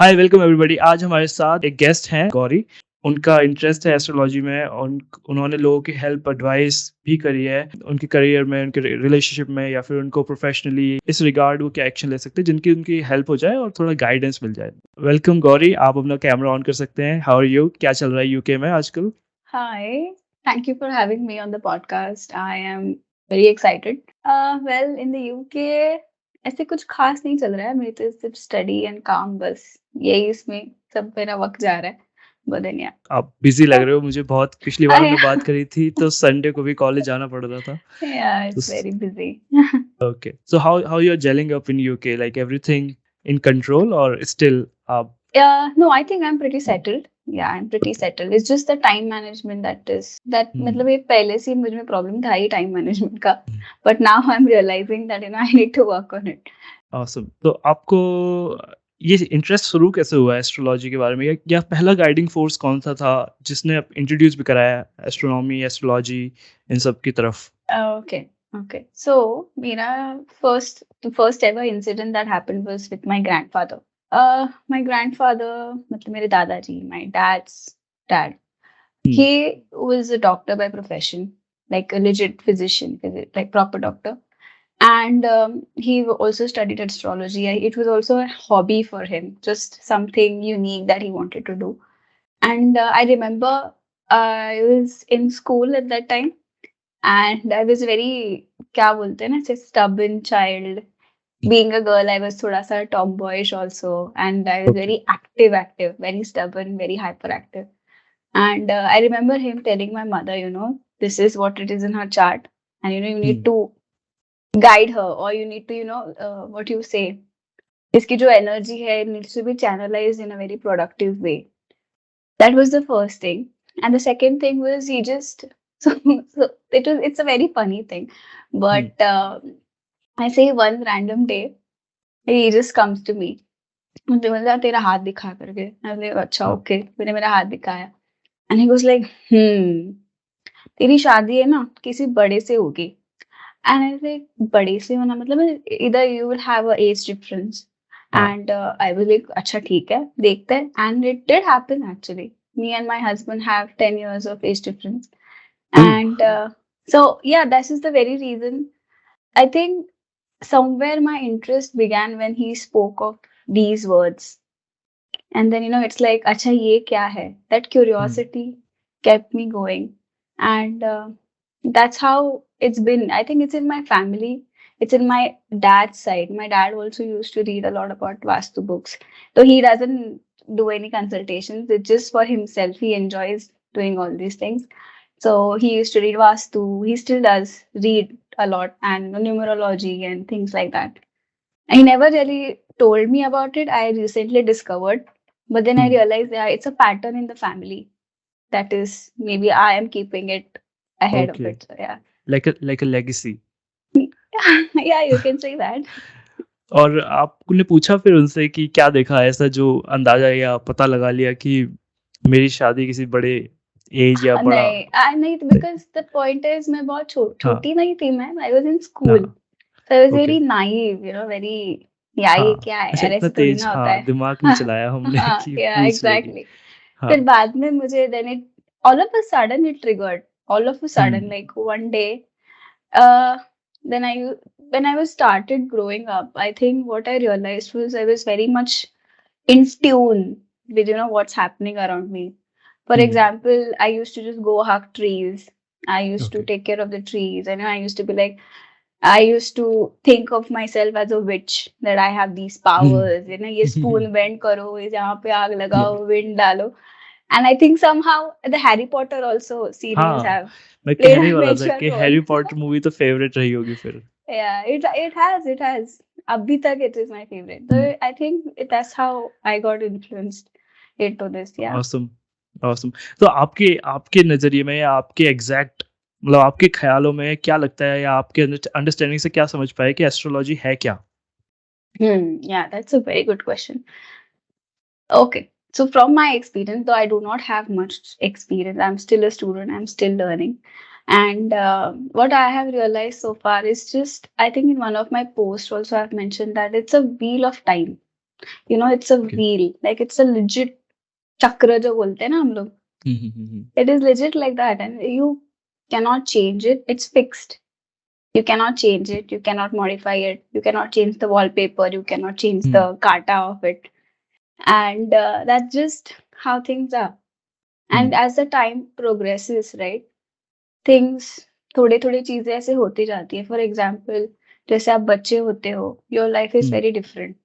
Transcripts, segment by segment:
Hi welcome everybody. आज हमारे साथ एक गेस्ट हैं गौरी। उनका इंटरेस्ट है एस्ट्रोलॉजी में और उन्होंने लोगों की हेल्प एडवाइस भी करी है उनके करियर में, उनके रिलेशनशिप में या फिर उनको प्रोफेशनली इस रिगार्ड वो क्या एक्शन ले सकते हैं जिनकी उनकी हेल्प हो जाए और थोड़ा गाइडेंस मिल जाए। वेलकम गौरी, आप अपना कैमरा ऑन कर सकते हैं। How are you? क्या चल रहा है यूके में आजकल? Hi, thank you for having me on the podcast. I am very excited. Well, in the UK, ऐसे कुछ खास नहीं चल रहा है। मेरी तो सिर्फ स्टडी एंड काम, बस यही इसमें सब मेरा वक्त जा रहा है। But then yeah, आप बिजी लग रहे हो मुझे बहुत। पिछली बार हमने बात I करी थी तो संडे को भी कॉलेज जाना पड़ रहा था। yeah, तो it's very busy. okay, so how you are gelling up in UK? Like everything in control or still आप? No, I think I'm pretty settled. Yeah, I'm pretty settled. It's just the time management that मतलब ये पहले से ही मुझ में problem था ही time management का. But now I'm realizing that I need to work on it. awesome. तो आपको ये इंटरेस्ट शुरू कैसे हुआ एस्ट्रोलॉजी के बारे में, या पहला गाइडिंग फोर्स कौन सा था जिसने इंट्रोड्यूस भी कराया एस्ट्रोनॉमी एस्ट्रोलॉजी इन सब की तरफ? Okay, okay. So, मेरा first ever incident that happened was with my grandfather. My grandfather, मतलब मेरे दादाजी, my dad's dad. He was a doctor by profession, like a legit physician, like proper doctor. And he also studied astrology. It was also a hobby for him, just something unique that he wanted to do. And I remember I was in school at that time, and I was very, क्या बोलते हैं ना, ऐसे stubborn child. Being a girl, I was थोड़ा सा tomboyish also, and I was very active, very stubborn, very hyperactive. And I remember him telling my mother, this is what it is in her chart, and you need to guide her, or you need to, what you say, इसकी जो energy है, it needs to be channelized in a very productive way. That was the first thing. And the second thing was he just so it's a very funny thing. But I say one random day he just comes to me. मुझे बोला तेरा हाथ दिखा करके. I was like, अच्छा okay. मैंने मेरा हाथ दिखाया. And he was like, तेरी शादी है ना किसी बड़े से होगी. And I was like, बड़े से होना मतलब either you will have a age difference. And I was like, अच्छा ठीक है देखते हैं. And it did happen actually. Me and my husband have 10 years of age difference. And so yeah, this is the very reason. I think somewhere my interest began when he spoke of these words. And then, it's like, acha, ye kya hai? That curiosity kept me going. And that's how it's been. I think it's in my family. It's in my dad's side. My dad also used to read a lot about Vastu books. So he doesn't do any consultations. It's just for himself. He enjoys doing all these things. So he used to read Vastu. He still does read a lot, and numerology and things like that. He never really told me about it. I recently discovered, but then I realized, yeah, it's a pattern in the family. That is, maybe I am keeping it ahead of Okay, it. So yeah, like a legacy. yeah, you can say that. और आपने पूछा फिर उनसे कि क्या देखा ऐसा जो अंदाजा या पता लगा लिया कि मेरी शादी किसी बड़े एज या बड़ा? नहीं, because the point is, मैं बहुत हाँ छोटी नहीं थी मैं. I was in school, हाँ so I was okay very naive, very. या ये हाँ क्या है अच्छा, यार, इतना ऐसे थोड़ी तेज ना होता हाँ है. दिमाग नहीं चलाया हमने हाँ, कि yeah, पूछ लेगी। exactly. हाँ फिर बाद में मुझे then it all of a sudden it triggered. All of a sudden, like one day, uh, then when I was started growing up, I think what I realized was I was very much in tune with what's happening around me. For example, I used to just go hug trees. I used to okay take care of the trees. And I used to be like, I used to think of myself as a witch, that I have these powers. ये spoon bend करो, ये यहाँ पे आग लगाओ, wind डालो. And I think somehow the Harry Potter also series हाँ have मैं played कहने ही a वाला था major कि role. हैरी पॉटर मूवी तो फेवरेट रही होगी फिर। Yeah, it has. Abhi tak it is my favorite. So I think that's how I got influenced into this. Yeah. Awesome awesome. तो आपके आपके नजरिए में या आपके एग्जैक्ट मतलब आपके ख्यालों में क्या लगता है या आपके अंडरस्टैंडिंग से क्या समझ पाए कि एस्ट्रोलॉजी है क्या? Yeah, that's a very good question. Okay. So from my experience, though I do not have much experience, I'm still a student, I'm still learning. And what I have realized so far is just, I think in one of my posts also I've mentioned that it's a wheel of time. You know, it's a Okay. wheel, like it's a legit chakra जो बोलते हैं ना हम लोग. हम्म. It is legit like that, and you cannot change it. It's fixed. You cannot change it. You cannot modify it. You cannot change the wallpaper. You cannot change the kata of it. And that's just how things are. And as the time progresses, right, things थोड़े थोड़े चीजें ऐसे होती जाती है. For example, जैसे आप बच्चे होते हो, your life is very different.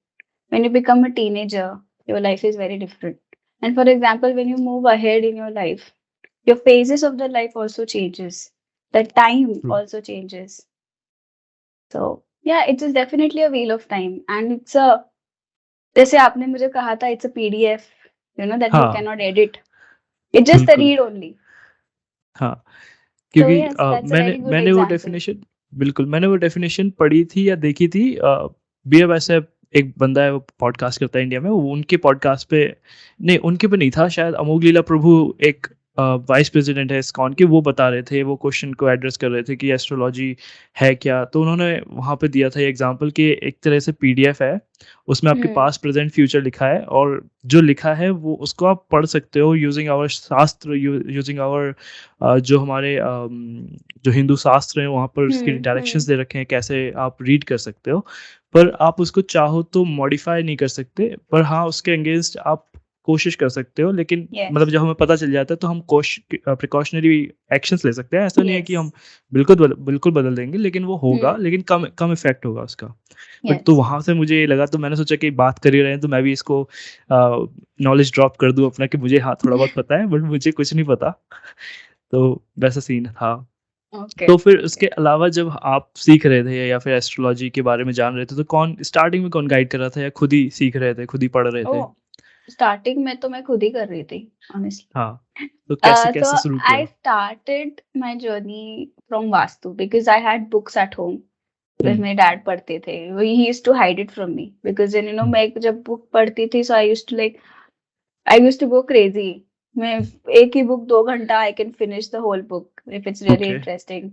When you become a teenager, your life is very different. And for example, when you move ahead in your life, your phases of the life also changes. The time True. also changes. So yeah, it is definitely a wheel of time, and it's a, जैसे आपने मुझे कहा था, it's a PDF, you know, that you हाँ, cannot edit. It's just a बिल्कुल. read only. हाँ, So क्योंकि yes, that's a मैंने very good मैंने वो example. डेफिनेशन बिल्कुल, मैंने वो डेफिनेशन पढ़ी थी या देखी थी। बी वैसे एक बंदा है, वो पॉडकास्ट करता है इंडिया में, वो उनके पॉडकास्ट पे, नहीं उनके पे नहीं था शायद, अमोघ लीला प्रभु एक वाइस प्रेसिडेंट है इस्कॉन के, वो बता रहे थे, वो क्वेश्चन को एड्रेस कर रहे थे कि एस्ट्रोलॉजी है क्या, तो उन्होंने वहाँ पे दिया था ये एग्जांपल कि एक तरह से पीडीएफ है, उसमें आपके पास्ट प्रेजेंट फ्यूचर लिखा है, और जो लिखा है वो उसको आप पढ़ सकते हो यूजिंग आवर शास्त्र, यूजिंग आवर जो हमारे जो हिंदू शास्त्र हैं वहाँ पर उसके डायरेक्शंस दे रखे हैं कैसे आप रीड कर सकते हो, पर आप उसको चाहो तो मॉडिफाई नहीं कर सकते, पर हाँ उसके अगेंस्ट आप कोशिश कर सकते हो, लेकिन Yes. मतलब जब हमें पता चल जाता है तो हम प्रिकॉशनरी एक्शंस ले सकते हैं, ऐसा नहीं है कि Yes. हम बिल्कुल बदल देंगे, लेकिन वो होगा, लेकिन कम कम इफेक्ट होगा उसका. बट तो Yes. वहाँ से मुझे ये लगा, तो मैंने सोचा कि बात कर ही रहे हैं तो मैं भी इसको नॉलेज ड्रॉप कर दूं अपना, कि मुझे हाँ थोड़ा बहुत पता है बट मुझे कुछ नहीं पता. तो वैसा सीन था. Okay. तो फिर उसके अलावा जब आप सीख रहे थे या फिर एस्ट्रोलॉजी के बारे में जान रहे थे, तो कौन स्टार्टिंग में कौन गाइड कर रहा था, या खुद ही सीख रहे थे, खुद ही पढ़ रहे थे? Oh, starting में तो मैं खुद ही कर रही थी, honestly. हाँ, तो कैसे So कैसे शुरू I किया? started my journey from Vastu because I had books at home. Because मेरे डैड पढ़ते थे. He used to hide it from me because then, you know, मैं जब बुक पढ़ती थी, so I used to go crazy. मैं एक ही book 2 घंटा I can finish the whole book if it's really Okay. interesting.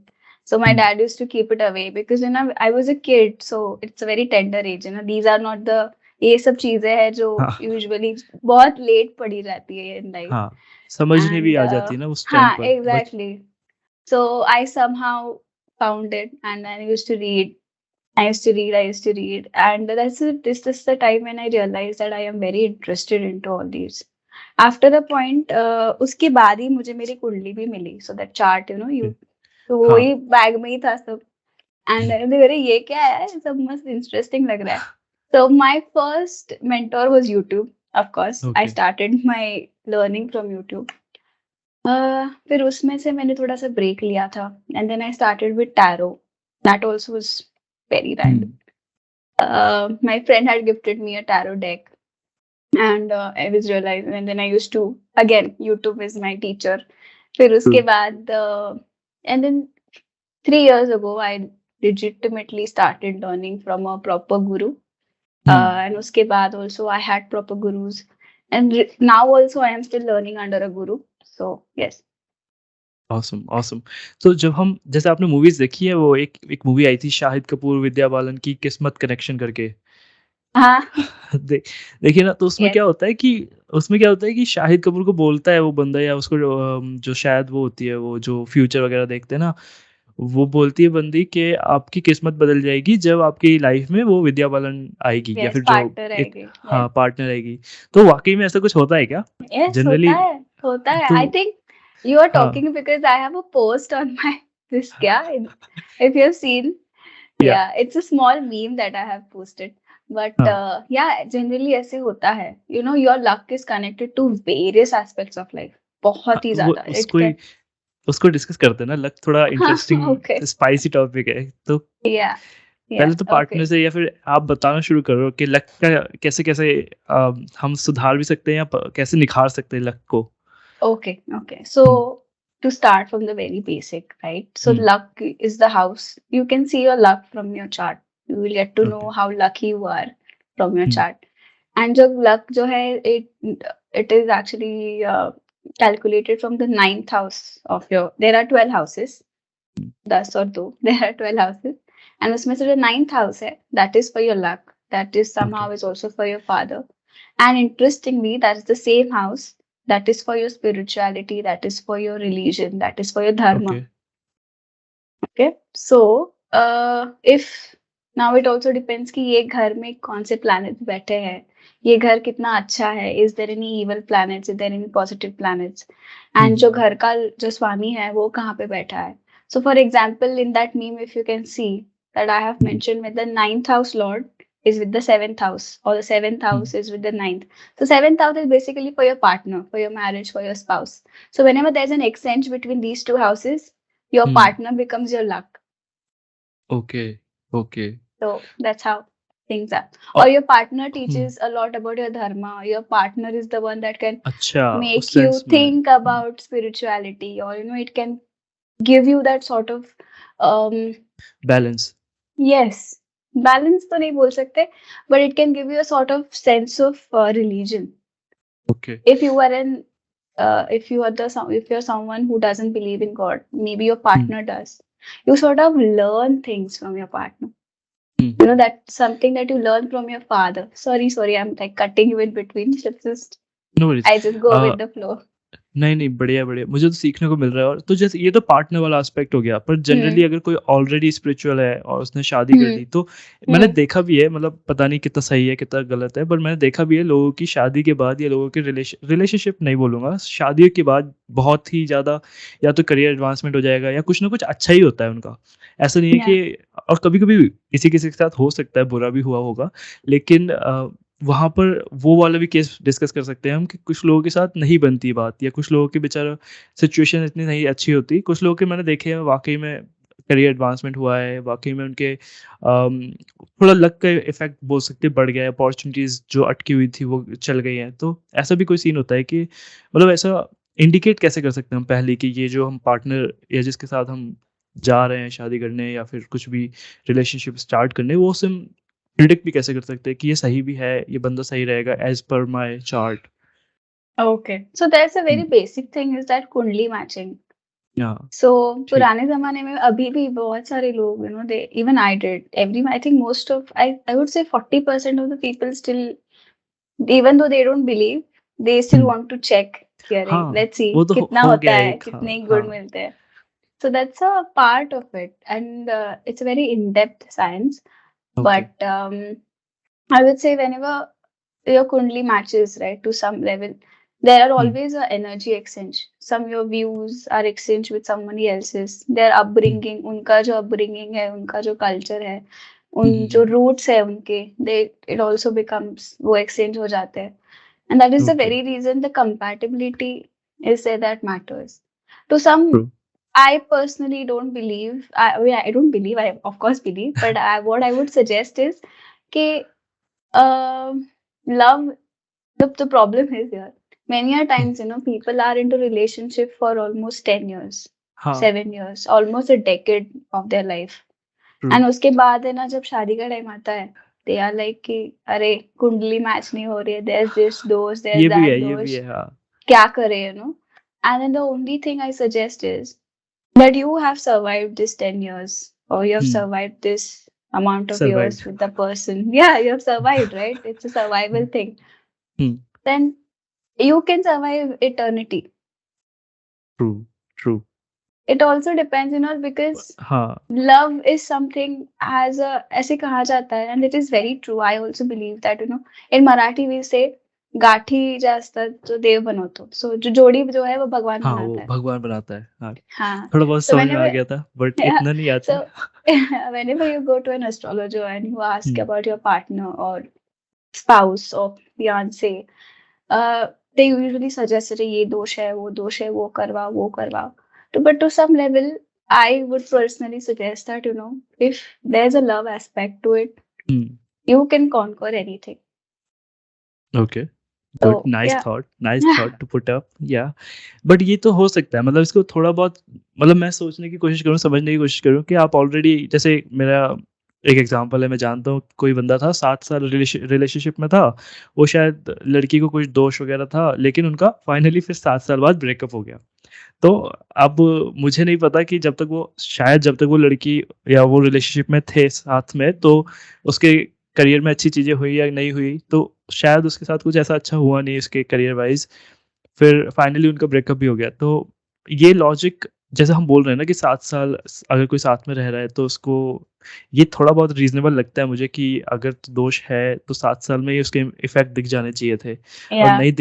So my dad used to keep it away because, you know, I was a kid, so it's a very tender age. You know, these are not the, ये सब चीजें हैं जो हाँ, usually बहुत late पढ़ी जाती है in life. हाँ, समझने भी And आ जाती है ना उस टाइम हाँ, पर, but exactly. So I somehow found it, and I used to read. I used to read, and this is the time when I realized that I am very interested into all these. After the point, उसके बाद ही मुझे मेरी कुंडली भी मिली, so that chart, you know, तो वो ही bag में ही था सब, and अरे ये क्या है, सब मस्त इंटरेस्टिंग लग रहा है. So my first mentor was YouTube, of course. I Okay. started my learning from YouTube. फिर उसमें से मैंने थोड़ा सा ब्रेक लिया था, and then I started with tarot. That also was very random. My friend had gifted me a tarot deck, and I was realizing, and then I used to, again, YouTube is my teacher. फिर उसके बाद and then 3 years ago I legitimately started learning from a proper guru. And उसके बाद also I had proper gurus, and now also I am still learning under a guru. So yes. Awesome awesome. तो जब हम, जैसे आपने movies देखी है, वो एक मूवी आई थी शाहिद कपूर विद्या बालन की, किस्मत कनेक्शन करके. हाँ. देखिए ना, तो उसमें Yes. क्या होता है कि शाहिद कपूर को बोलता है वो बंदा, या उसको जो शायद वो होती है, वो जो फ्यूचर वगैरह देखते हैं ना, वो बोलती है बंदी कि आपकी किस्मत बदल जाएगी जब आपकी लाइफ में वो विद्या बालन आएगी, या Yes, फिर जो partner एक, आएगी. हाँ Yes. पार्टनर आएगी. तो वाकई में ऐसा कुछ होता है क्या Yes, जनरली? होता है. तो I think you are हाँ, talking because I have a post on my this क्या, if you have seen. या Yeah, it's a small meme that I have posted. But हाँ, yeah, generally ऐसे होता है. You know, your luck is connected to various aspects of life. बहुत ही वो ज़्यादा. It can. उसको डिस्कस करते हैं ना, लक थोड़ा Okay. इंटरेस्टिंग स्पाइसी टॉपिक है. तो Yeah. Yeah. पहले तो पार्टनर Okay. से, या फिर आप बताना शुरू करो कि लक का कैसे कैसे हम सुधार भी सकते हैं, या कैसे निखार सकते हैं लक को. Okay. Okay. So to start from the very basic, right? So luck is the house. You can see your luck from your chart. You will get to know Okay. how lucky you are from your chart. And जो luck जो है, it is actually calculated from the 9th house of your. There are 12 houses. 10 और 2. There are 12 houses. And उसमें से जो 9th house है, that is for your luck. that is somehow is also for your father. And interestingly, that's the same house that is for your spirituality, that is for your religion, that is for your dharma. Okay. Okay, so if now it also depends कि ये घर में कौन से planets बैठे हैं, ये घर कितना अच्छा है, is there any evil planets, is there any positive planets, and जो घर का जो स्वामी है वो कहाँ पे बैठा है. So for example, in that meme, if you can see that I have mentioned with the 9th house lord is with the 7th house, or the 7th house is with the 9th. So 7th house is basically for your partner, for your marriage, for your spouse. So whenever there's an exchange between these two houses, your partner becomes your luck. Okay. Okay. So that's how things are. Or your partner teaches a lot about your dharma. Your partner is the one that can अच्छा, उस make you sense में. think about spirituality, or it can give you that sort of Balance. yes, balance तो नहीं बोल सकते, but it can give you a sort of sense of religion. Okay. If you are if you're someone who doesn't believe in God, maybe your partner does. You sort of learn things from your partner. That's something that you learn from your father. Sorry, I'm like cutting you in between. No worries. I just go with the flow. नहीं, बढ़िया, मुझे तो सीखने को मिल रहा है. और तो जैसे ये तो पार्टनर वाला एस्पेक्ट हो गया, पर जनरली अगर कोई ऑलरेडी स्पिरिचुअल है और उसने शादी कर ली, तो मैंने देखा भी है, मतलब पता नहीं कितना सही है कितना गलत है, पर मैंने देखा भी है लोगों की शादी के बाद या लोगों के रिलेशनशिप नहीं बोलूँगा, शादी के बाद बहुत ही ज़्यादा या तो करियर एडवांसमेंट हो जाएगा या कुछ ना कुछ अच्छा ही होता है उनका. ऐसा नहीं है कि, और कभी-कभी किसी-किसी के साथ हो सकता है बुरा भी हुआ होगा, लेकिन वहाँ पर वो वाला भी केस डिस्कस कर सकते हैं हम कि कुछ लोगों के साथ नहीं बनती बात, या कुछ लोगों की बेचारा सिचुएशन इतनी नहीं अच्छी होती. कुछ लोगों के मैंने देखे हैं वाक़ई में करियर एडवांसमेंट हुआ है, वाक़ई में उनके थोड़ा लक का इफ़ेक्ट बोल सकते हैं बढ़ गया है, अपॉर्च्युनिटीज़ जो अटकी हुई थी वो चल गई हैं. तो ऐसा भी कोई सीन होता है कि मतलब ऐसा इंडिकेट कैसे कर सकते हैं हम पहले कि ये जो हम पार्टनर या जिसके साथ हम जा रहे हैं शादी करने या फिर कुछ भी रिलेशनशिप स्टार्ट करने, वो हम प्रिडिक्ट भी कैसे कर सकते हैं कि ये सही भी है, ये बंदा सही रहेगा as per my chart. Okay, so there's a very basic thing is that कुंडली मैचिंग. Yeah. So पुराने जमाने में अभी भी बहुत सारे लोग, they even I did. I think most of I would say 40% of the people still, even though they don't believe, they still want to check. हाँ, Let's see वो तो कितना हो होता गया है, एक. कितने गुण मिलते हैं. So that's a part of it, and it's a very in-depth science. Okay. But I would say whenever your kundli matches, right, to some level, there are always a energy exchange. Some your views are exchanged with somebody else's. Their upbringing, उनका जो upbringing है, उनका जो culture है, उन जो roots है उनके, it also becomes, वो exchange हो जाते हैं. And that is the very reason the compatibility is there that matters. To some, I personally don't believe. I don't believe. I of course believe, but what I would suggest is कि love. The problem is here. Many a times, people are into relationship for almost 10 years, 7 years, almost a decade of their life. And उसके बाद है ना, जब शादी का time आता है, they are like कि अरे कुंडली मैच नहीं हो रही है, there's this dose, there's that dose, क्या करे, And then the only thing I suggest is that you have survived this 10 years, or you have survived this amount of years with the person. Yeah, you have survived, right? It's a survival thing. Then you can survive eternity. True. It also depends, because love is something ऐसे कहा जाता है, and it is very true. I also believe that, in Marathi we say गाठी जास्तात तो देव बनवतो. So जो जोड़ी जो है वो भगवान बनाता है. वो भगवान बनाता है. हाँ. थोड़ा बहुत समझ में आ गया था, but इतना नहीं आता. So whenever you go to an astrologer and you ask about your partner or spouse or fiance, they usually suggest that ये दोष है, वो करवाओ. But to some level, I would personally suggest that, if there's a love aspect to it, you can conquer anything. Okay. Good. Nice thought to put up. Yeah. But ये तो हो सकता है, मतलब इसको थोड़ा बहुत, मतलब मैं सोचने की कोशिश करूँ, समझने की कोशिश करूँ कि आप ऑलरेडी, जैसे मेरा एक एग्जांपल है, मैं जानता हूँ कोई बंदा था 7 साल रिलेशनशिप में था, वो शायद लड़की को कुछ दोष वगैरह था, लेकिन उनका फाइनली फिर 7 साल बाद ब्रेकअप हो गया. तो अब मुझे नहीं पता कि जब तक वो लड़की या वो रिलेशनशिप में थे साथ में, तो उसके करियर में अच्छी चीज़ें हुई या नहीं हुई, तो शायद उसके साथ कुछ ऐसा अच्छा हुआ नहीं उसके करियर वाइज़, फिर फाइनली उनका ब्रेकअप भी हो गया। तो ये लॉजिक जैसे हम बोल रहे हैं ना कि 7 साल अगर कोई साथ में रह रहा है तो उसको ये थोड़ा बहुत रीज़नेबल लगता है मुझे कि अगर दोष है तो 7 साल में ही उसके इफ़ेक्ट दिख जाने चाहिए थे, और या नहीं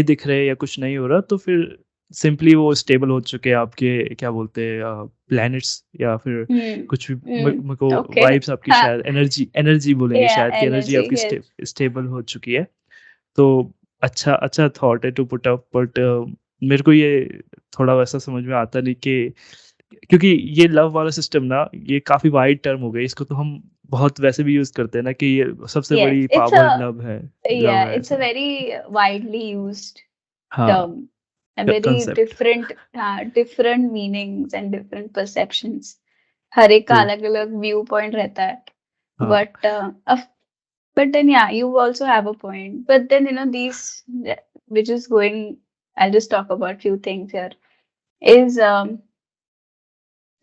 दिख रहे या कुछ नहीं हो रहा, तो फिर सिंपली वो स्टेबल हो चुके हैं आपके क्या बोलते हैं प्लैनेट्स या फिर कुछ भी मेरे को ओके वाइब्स आपकी हाँ शायद एनर्जी बोलेंगे या शायद कि एनर्जी एनर्जी आपकी यस स्टेबल हो चुकी है। तो अच्छा थॉट है टू पुट अप, बट मेरे को ये थोड़ा वैसा समझ में आता नहीं कि क्योंकि ये लव वाला सिस्टम ना ये काफ़ी वाइड टर्म हो गई, इसको तो हम बहुत वैसे भी यूज़ करते हैं ना कि ये सबसे यस बड़ी it's power a love yeah है it's a ऐसा। very widely used हाँ, term and very concept. different meanings and different perceptions हर एक का ट्रू। अलग अलग व्यू पॉइंट रहता है हाँ। but but then yeah you also have a point but then these which is going I'll just talk about few things here is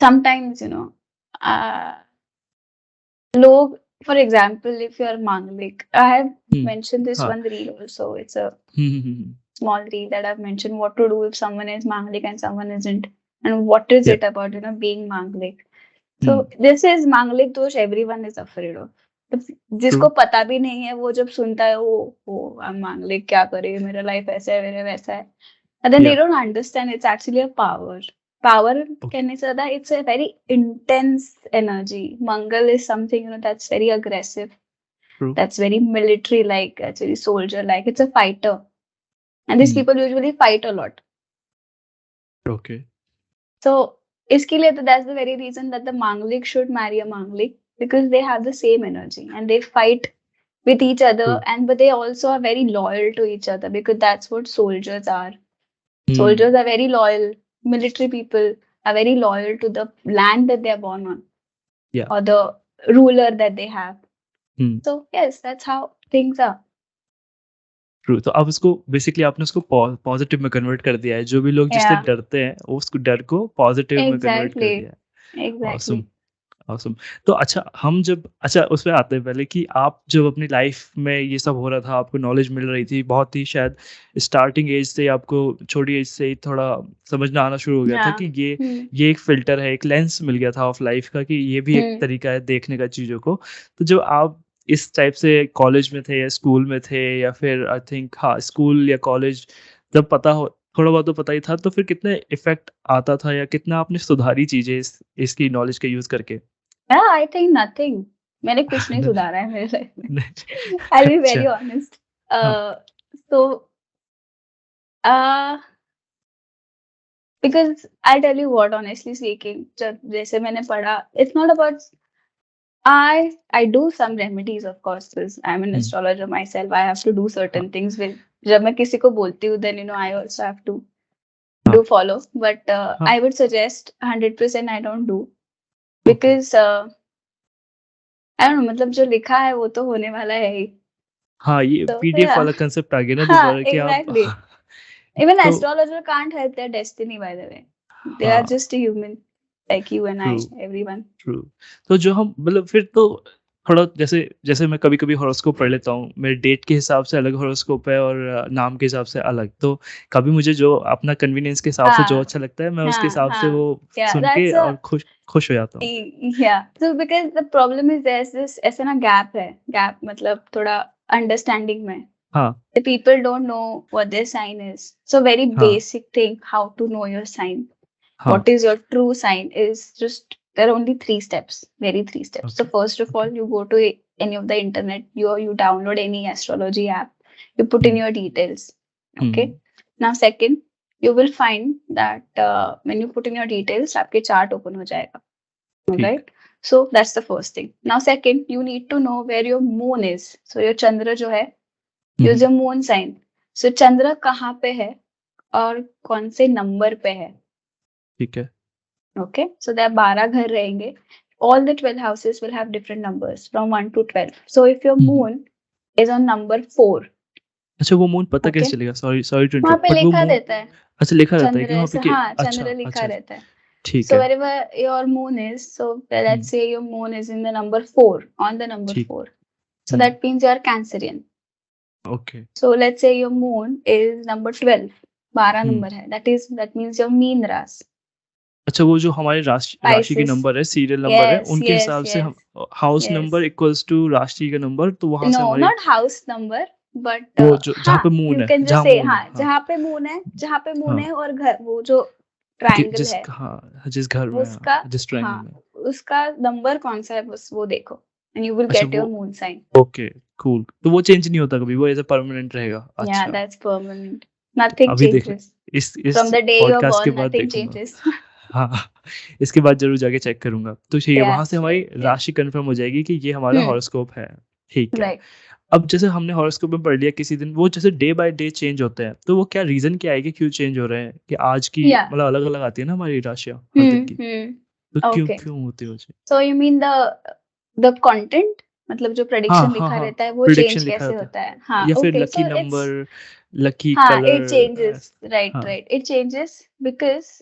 sometimes uh, लोग for example if you're manglik I have hmm. mentioned this हाँ। one reel also it's a hmm. small reel that I've mentioned what to do if someone is manglik and someone isn't and what is yup. it about being manglik hmm. so this is manglik dosh everyone is afraid of तो true. जिसको पता भी नहीं है वो जब सुनता है ओ आई एम मांगलिक क्या करे मेरा लाइफ ऐसा है मेरा वैसा है and then they या। don't understand it's actually a power okay. कहने से ज्यादा it's a very intense energy mangal is something that's very aggressive true. that's very military like that's very soldier like it's a fighter and these hmm. people usually fight a lot okay. so iske liye that's the very reason that the manglik should marry a manglik because they have the same energy and they fight with each other true. and but they also are very loyal to each other because that's what soldiers are. Hmm. Soldiers are very loyal. Military people are very loyal to the land that they are born on या। or the ruler that they have. Hmm. So yes, that's how things are. True. तो अब उसको basically आपने उसको positive में convert कर दिया है। जो भी लोग जिससे Yeah, डरते हैं, वो उसको डर को पॉज़िटिव में कन्वर्ट कर दिया exactly, है। Awesome, exactly. ऑसम। तो अच्छा हम जब अच्छा उसपे आते हैं पहले कि आप जब अपनी लाइफ़ में ये सब हो रहा था, आपको नॉलेज मिल रही थी, बहुत ही शायद स्टार्टिंग एज से आपको छोटी एज से ही थोड़ा समझना आना शुरू हो गया था Yeah. कि Hmm. ये एक फ़िल्टर है, एक लेंस मिल गया था ऑफ लाइफ़ का कि ये भी एक Hmm. तरीका है देखने का चीज़ों को। तो जब आप इस टाइप से कॉलेज में थे या स्कूल में थे या फिर आई थिंक हाँ, स्कूल या कॉलेज जब पता हो थोड़ा बहुत तो पता ही था, तो फिर कितने इफ़ेक्ट आता था या कितना आपने सुधारी चीज़ें इसकी नॉलेज का यूज़ करके? Yeah, I think nothing. मैंने कुछ नहीं नहीं, सुधारा है मेरे लाइफ में. नहीं। I'll be अच्छा। very honest. हाँ। So, uh, because I'll tell you what, honestly speaking, जब जैसे मैंने पढ़ा, it's not about I do some remedies of course because I'm an hmm. astrologer myself. I have to do हाँ। certain things with जब मैं किसी को बोलती हूँ then I also have to हाँ। do follow. But हाँ। I would suggest 100% I don't do okay. because I don't know मतलब जो लिखा है वो तो होने वाला है ही. हाँ, ये So पीडीएफ yeah, वाला कांसेप्ट आ गया ना हाँ दोबारा कि आप exactly. Even तो astrologer can't help their destiny by the way. They are हाँ, just a human like you and true. I, everyone. True. तो जो हम मतलब फिर तो थोड़ा जैसे जैसे मैं कभी-कभी हॉरोस्कोप पढ़ लेता हूँ, मेरे डेट के हिसाब से अलग हॉरोस्कोप है और नाम के हिसाब से अलग। तो कभी मुझे जो अपना कन्वीनियंस के हिसाब से जो हाँ अच्छा लगता है, मैं उसके हाँ हिसाब से हाँ वो yeah सुन के that's और a खुश हो जाता हूँ। yeah so because the problem is there's this ऐसा ना gap है gap मतलब थोड़ा understanding में हाँ। the people don't know what their sign is so very हाँ। basic thing how to know your sign हाँ। what is your true sign is just there are only three steps very three steps so okay. first of okay. all you go to any of the internet you download any astrology app you put in hmm. your details okay hmm. now second you will find that when you put in your details आपके chart open हो जाएगा ठीक। right so that's the first thing now second you need to know where your moon is so your chandra जो है हुँ। use your moon sign so चंद्र कहाँ पे है और कौन से नंबर पे है ठीक है। okay so there are 12 घर रहेंगे all the 12 houses will have different numbers from 1 to 12 so if your hmm. moon is on number 4 अच्छा वो मून पता okay कैसे चलेगा? सॉरी सॉरी टू वहां इंटरप्ट पे बट वो लिखा मून रहता है अच्छा लिखा रहता है कि चंद्र वहाँ पे ऐसे कि हाँ अच्छा, चंद्र लिखा अच्छा, रहता है ठीक so है। wherever your moon is so hmm. let's say your moon is in the number 4 on the number ठीक, 4 So Hmm. that means you are Cancerian. Okay. So let's say your moon is number 12, 12 Hmm. number है. That means your Meen rashi. अच्छा, वो जो हमारे राशि के Pisces. Number है, serial number है, Yes, उनके yes, हिसाब से हम yes, house yes. Number equals to राशि का नंबर, तो वहां से No, हमारी not house number, but वो जो जहाँ हाँ, पे मून you है, can just जहाँ say मून हाँ, है, हाँ जहाँ पे मून है, जहाँ पे मून हाँ, है और घर, वो जो कि ट्रायंगल जिस है, हाँ जिस घर में, उसका हाँ, जिस ट्रायंगल हाँ, में। उसका नंबर कौन सा है, बस वो देखो, and you will अच्छा get your वो, moon sign. ओके, कूल, तो वो चेंज नहीं होता कभी, वो एज ए परमानेंट रहेगा। Yeah, अच्छा, that's permanent. Nothing अभी देख changes. इस From the day you're podcast के born, बाद nothing देखूंगा। changes. हाँ, इसके बाद जरूर जाके चेक करूंगा। तो ठीक है, Yeah, वहां से हमारी yeah. राशि कंफर्म हो जाएगी कि ये हमारा हॉरोस्कोप है। ठीक है। Right. अब जैसे हमने हॉरोस्कोप में पढ़ लिया किसी दिन, वो जैसे डे बाय डे चेंज होते हैं, तो वो क्या रीजन क्या है कि क्यों चेंज हो रहे हैं, कि आज की Yeah. मतलब अलग अलग आती है ना हमारी राशियां हर दिन की, तो क्यों Okay. क्यों होती है वो चीज? So you mean the content, मतलब जो हाँ prediction हाँ लिखा हाँ, रहता है वो प्रिडिक्शन change लिखा कैसे होता होता है? है, हाँ, या फिर okay. Lucky So it's number, lucky हाँ, it कलर। changes. Right, हाँ। right. It changes because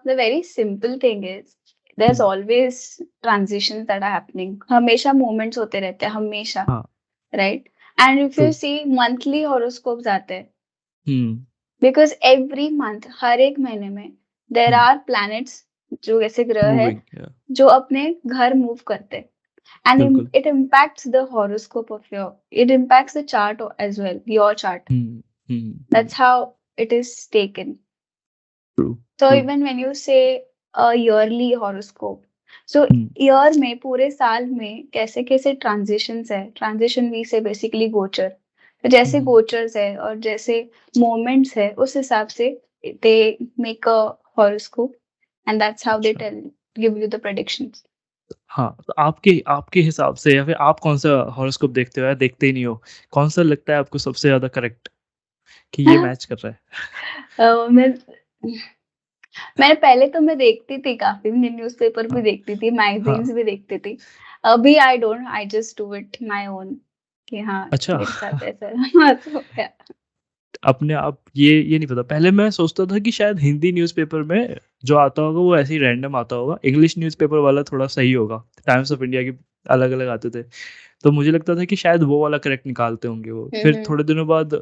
the very simple thing is there's hmm, always transitions that are happening. हमेशा moments होते रहते हैं, हमेशा, हाँ, right? And if you true. see monthly horoscopes आते हैं, हम्म because every month, हर एक महीने में there हम्म, are planets जो ऐसे ग्रह है मूविंग, जो अपने घर मूव करते हैं, and बिल्कुल। it impacts the horoscope of it impacts the chart as well, your chart. That's how it is taken. True So true. even when you say a yearly horoscope, so year में पूरे साल में कैसे कैसे transitions है, transition we say basically गोचर, तो जैसे गोचर्स है और जैसे moments है, उस हिसाब से they make a horoscope, and that's how they अच्छा, give you the predictions. हाँ, तो आपके आपके हिसाब से, या फिर आप कौन सा हॉरोस्कोप देखते हो या देखते ही नहीं हो, कौन सा लगता है आपको सबसे ज्यादा करेक्ट कि ये मैच कर रहा है? मैं मैंने पहले तो मैं देखती थी काफ़ी, मैं न्यूज़पेपर भी हाँ देखती थी, मैगज़ीन्स हाँ। भी देखती थी। अभी I don't, I just do it my own कि हाँ, अच्छा। मेरे साथ ऐसा हाँ, तो क्या अपने आप ये नहीं पता, पहले मैं सोचता था कि शायद हिंदी न्यूज़पेपर में जो आता होगा वो ऐसे ही रैंडम आता होगा, इंग्लिश न्यूज़पेपर वाला थोड़ा सही होगा, टाइम्स ऑफ इंडिया के अलग अलग आते थे, तो मुझे लगता था कि शायद वो वाला करेक्ट निकालते होंगे वो। हुँ, फिर हुँ। थोड़े दिनों बाद,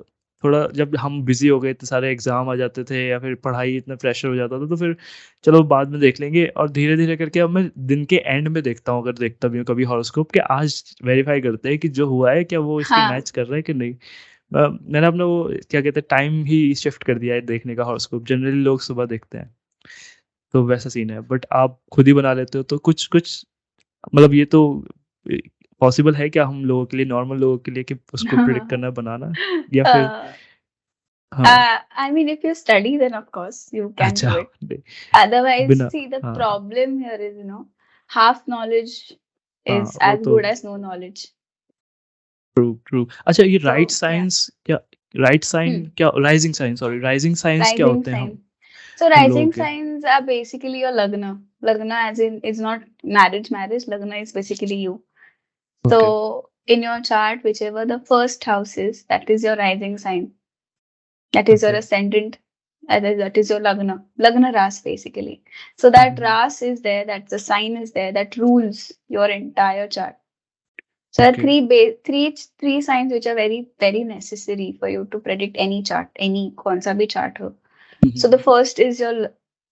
थोड़ा जब हम बिजी हो गए, इतने सारे एग्जाम आ जाते थे या फिर पढ़ाई इतना प्रेशर हो जाता था, तो फिर चलो बाद में देख लेंगे, और धीरे धीरे करके अब मैं दिन के एंड में देखता हूँ, अगर देखता भी हूँ कभी हॉरोस्कोप के, आज वेरीफाई करते हैं कि जो हुआ है क्या वो इसके हाँ। मैच कर रहा है कि नहीं। मैंने अपना वो क्या कहते हैं टाइम ही शिफ्ट कर दिया है देखने का हॉरोस्कोप, जनरली लोग सुबह देखते हैं, तो वैसा सीन है, बट आप खुद ही बना लेते हो, तो कुछ कुछ मतलब ये तो पॉसिबल है क्या हम लोगों के लिए, नॉर्मल लोगों के लिए, कि उसको प्रिडिक्ट करना, बनाना, या फिर? Uh, हाँ। I mean, if you study, then of course you can अच्छा, do it. नहीं, Otherwise, बिना, see, the हाँ problem here is, half knowledge हाँ, is वो as तो good as no knowledge. True true. अच्छा, ये राइट So, yeah. साइंस क्या, राइट साइन क्या, rising sign, sorry, rising signs क्या Rising होते हैं sign. हम So हम लोगों rising के? signs are basically your lagna. Lagna as in is not marriage. Lagna is basically you. Okay So in your chart, whichever the first house is, that is your rising sign. That is your okay. ascendant. That is your lagna. Lagna ras basically. So that ras is there. That the sign is there that rules your entire chart. So there are okay. three signs which are very very necessary for you to predict any chart, any kaun sa bhi chart ho. So the first is your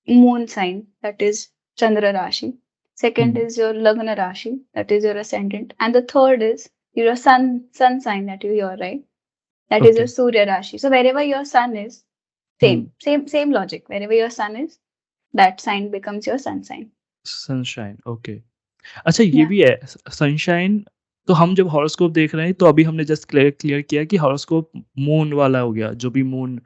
moon sign, that is Chandra Rashi. Second is your Lagna Rashi, that is your ascendant. And the third is your sun sign that you hear, right? That is okay. your Surya Rashi. So wherever your sun is, same logic. Wherever your sun is, that sign becomes your sun sign. Sunshine, okay. अच्छा, ये Yeah. भी है sunshine. तो हम जब horoscope देख रहे हैं, तो अभी हमने जस्ट क्लियर क्लियर किया कि हॉरोस्कोप मून वाला हो गया, जो भी मून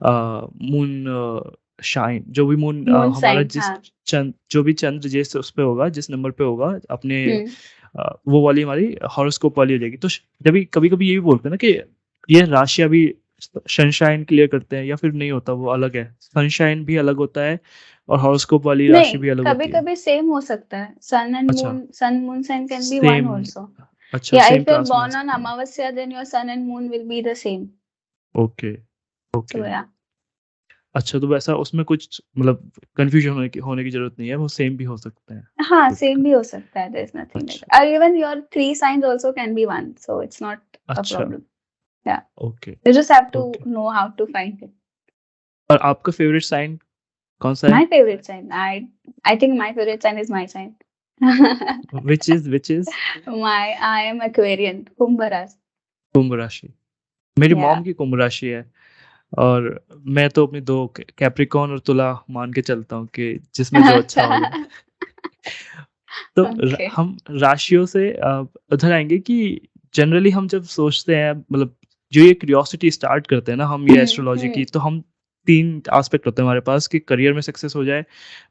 मून शाइन, जो भी मून Moon हमारा sign, जिस हाँ. चंद जो भी चंद्र जिस उस पे होगा, जिस नंबर पे होगा अपने, Hmm. वो वाली हमारी हॉरोस्कोप वाली हो जाएगी। तो जब कभी कभी ये भी बोलते हैं ना कि ये राशि अभी सनशाइन क्लियर करते हैं, या फिर नहीं होता, वो अलग है, सनशाइन भी अलग होता है और हॉरोस्कोप वाली राशि नहीं, भी अलग कभी होती है? कभी सेम हो सकता है. अच्छा, Sun moon sign can be one same, also. अच्छा, Yeah, same if you're class में आ born on सकते हैं। Amavasya, then your sun and moon will be the same. Okay, So okay. yeah. अच्छा, तो वैसा उसमें कुछ मतलब कन्फ्यूजन होने की ज़रूरत नहीं है, वो सेम भी हो सकते हैं हाँ, खुद सेम का। भी हो सकता है, देयर इज़ नथिंग लाइक अच्छा, that. Even your 3 signs also can be one, so it's not a अच्छा, problem. Yeah. Okay, You just have to okay. know how to find it. और आपका फ़ेवरेट साइन कौन-सा है? My favorite sign, I think my favorite sign is my sign. Which is? I am Aquarian, कुंभ राशि. कुंभ राशि। मेरी Yeah. Mom की कुंभ राशि है और मैं तो अपनी 2 कैप्रिकॉर्न और तुला मान के चलता हूँ कि जिसमें जो अच्छा हो जाए। तो Okay. हम राशियों से उधर आएँगे कि जनरली हम जब सोचते हैं मतलब जो ये क्यूरियोसिटी स्टार्ट करते हैं ना हम ये एस्ट्रोलॉजी की, तो हम 3 एस्पेक्ट होते हैं हमारे पास कि करियर में सक्सेस हो जाए,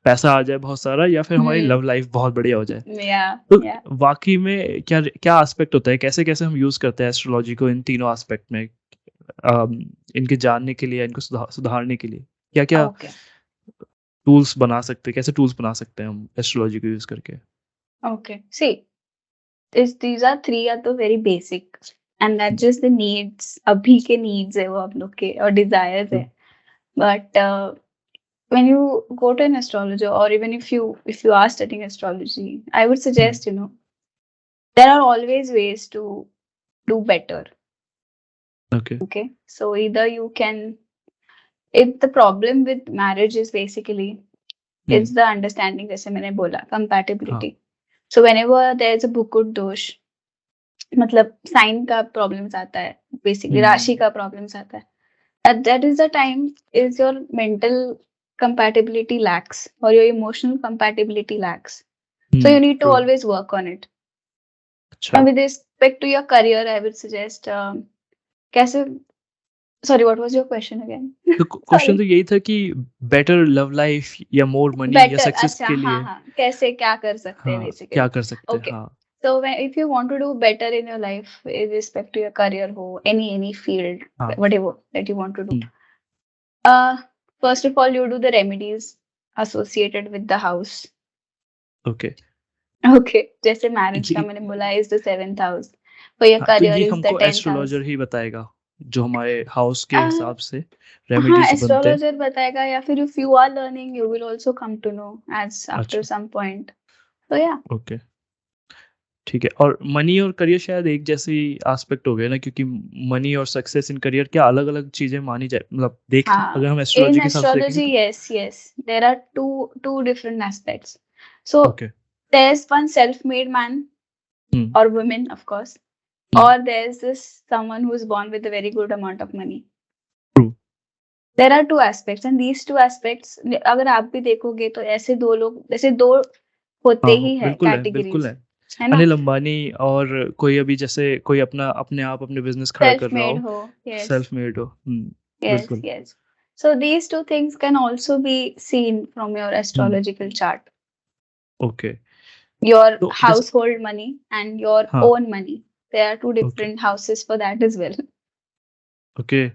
पैसा आ जाए बहुत सारा या फिर हमारी लव लाइफ बहुत बढ़िया हो जाए। Yeah, तो yeah. वाक़ई में क्या क्या एस्पेक्ट होता है? कैसे-कैसे हम यूज़ करते हैं एस्ट्रोलॉजी को इन तीनों एस्पेक्ट में? इनके जानने के लिए, इनको सुधारने के लिए? क्या-क्या Okay. टूल्स बना सकते हैं? कैसे टूल्स बना सकते हैं हम एस्ट्रोलॉजी को यूज़ करके? Okay. See, these are 3 are the very basic, and that's just the needs. अभी के needs है वो आप लोग के और desires है. हुँ, But when you go to an astrologer, or even if you are studying astrology, I would hmm, suggest, there are always ways to do better. Okay, Okay, so either you can, if the problem with marriage is basically hmm, it's the understanding, जैसे मैंने बोला, हाँ, compatibility. So whenever there is a bhukut dosh, मतलब sign का problems आता है, basically राशि हुँ, का प्रॉब्लम्स आता है, at that is the time is your mental compatibility lacks or your emotional compatibility lacks, so you hmm, need to true, always work on it. अच्छा। And with respect to your career, I would suggest, कैसे, sorry, what was your question again? तो question Sorry. तो यही था कि better love life या more money या better, success अच्छा, के हाँ, लिए हाँ, कैसे क्या कर सकते हैं हाँ, क्या बेसिकली. कर सकते हैं? ओके. हाँ, So if you want to do better in your life with respect to your career, ho any field, हाँ, whatever that you want to do, hmm, uh first of all, you do the remedies associated with the house. Okay. Okay, जैसे marriage का ये मैंने बोला is the 7th house, for your हाँ, तो career ये is the हमको 10th house. Astrologer ही बताएगा, जो हमारे हाउस के uh, हिसाब से हाँ, रेमेडीज़ बनते हैं। एस्ट्रोलॉजर बताएगा, या फिर if you are learning, you will also come to know as after अच्छा, some point. So yeah. Okay, ठीक है और मनी और करियर शायद एक जैसे ही एस्पेक्ट हो गए ना क्योंकि मनी और सक्सेस इन करियर क्या अलग-अलग चीज़ें मानी जाए मतलब अगर हम In एस्ट्रोलॉजी के हिसाब से देखेंगे astrology, तो yes, there are two different aspects. So okay, there's one self-made man hmm, or woman, of course, hmm, or there's this someone who's born with a very good amount of money. True, There are two aspects, and these two aspects, अगर आप भी देखोगे तो ऐसे दो होते हाँ, ही है बिल्कुल है, बिल्कुल कैटेगरीज, है। है ना? अनिल अंबानी और कोई अभी जैसे कोई अपने आप अपने बिज़नेस खड़ा कर सेल्फ रहा मेड हो, हो, यस, सेल्फ मेड हो। यस, बिल्कुल, yes. So these two things can also be seen from your hmm, astrological chart. Okay. Your तो जैसे household money and your हाँ, own money. There are two okay, different houses for that as well. Okay.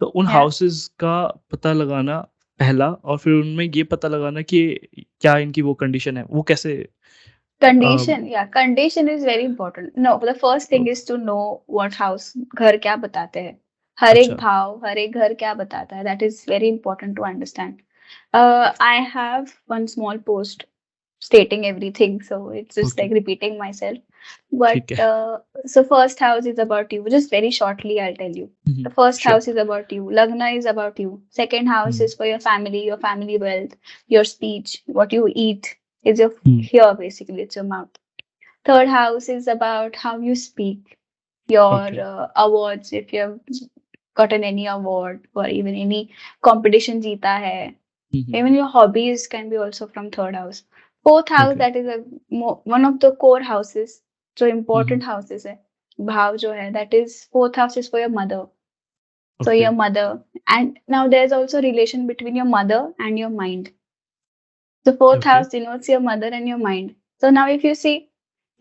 तो उन Yeah. Houses का पता लगाना पहला और फिर उनमें ये पता लगाना कि क्या इनकी वो कंडीशन है, वो कैसे Condition, yeah, condition is very important. No, the first O thing is to know what house, घर क्या बताते हैं. हर एक अच्छा, भाव, हर एक घर क्या बताता है. That is very important to understand. I have one small post stating everything, so it's just okay, like repeating myself. ठीक But है। so first house is about you. Just very shortly, I'll tell you. Hmm, hmm, The first sure. house is about you. Lagna is about you. Second house hmm, is for your family wealth, your speech, what you eat is your hmm, here basically. It's your mouth. Third house is about how you speak, your okay. awards. If you have gotten any award or even any competition जीता है. हुँ, हुँ, Even your hobbies can be also from third house. Fourth house, okay. that is one of the core houses, जो हुँ, हुँ, important houses है. भाव जो है, that is fourth house is for your mother. So okay, your mother, and now there's also relation between your mother and your mind. The fourth okay, house denotes your mother and your mind. So now if you see,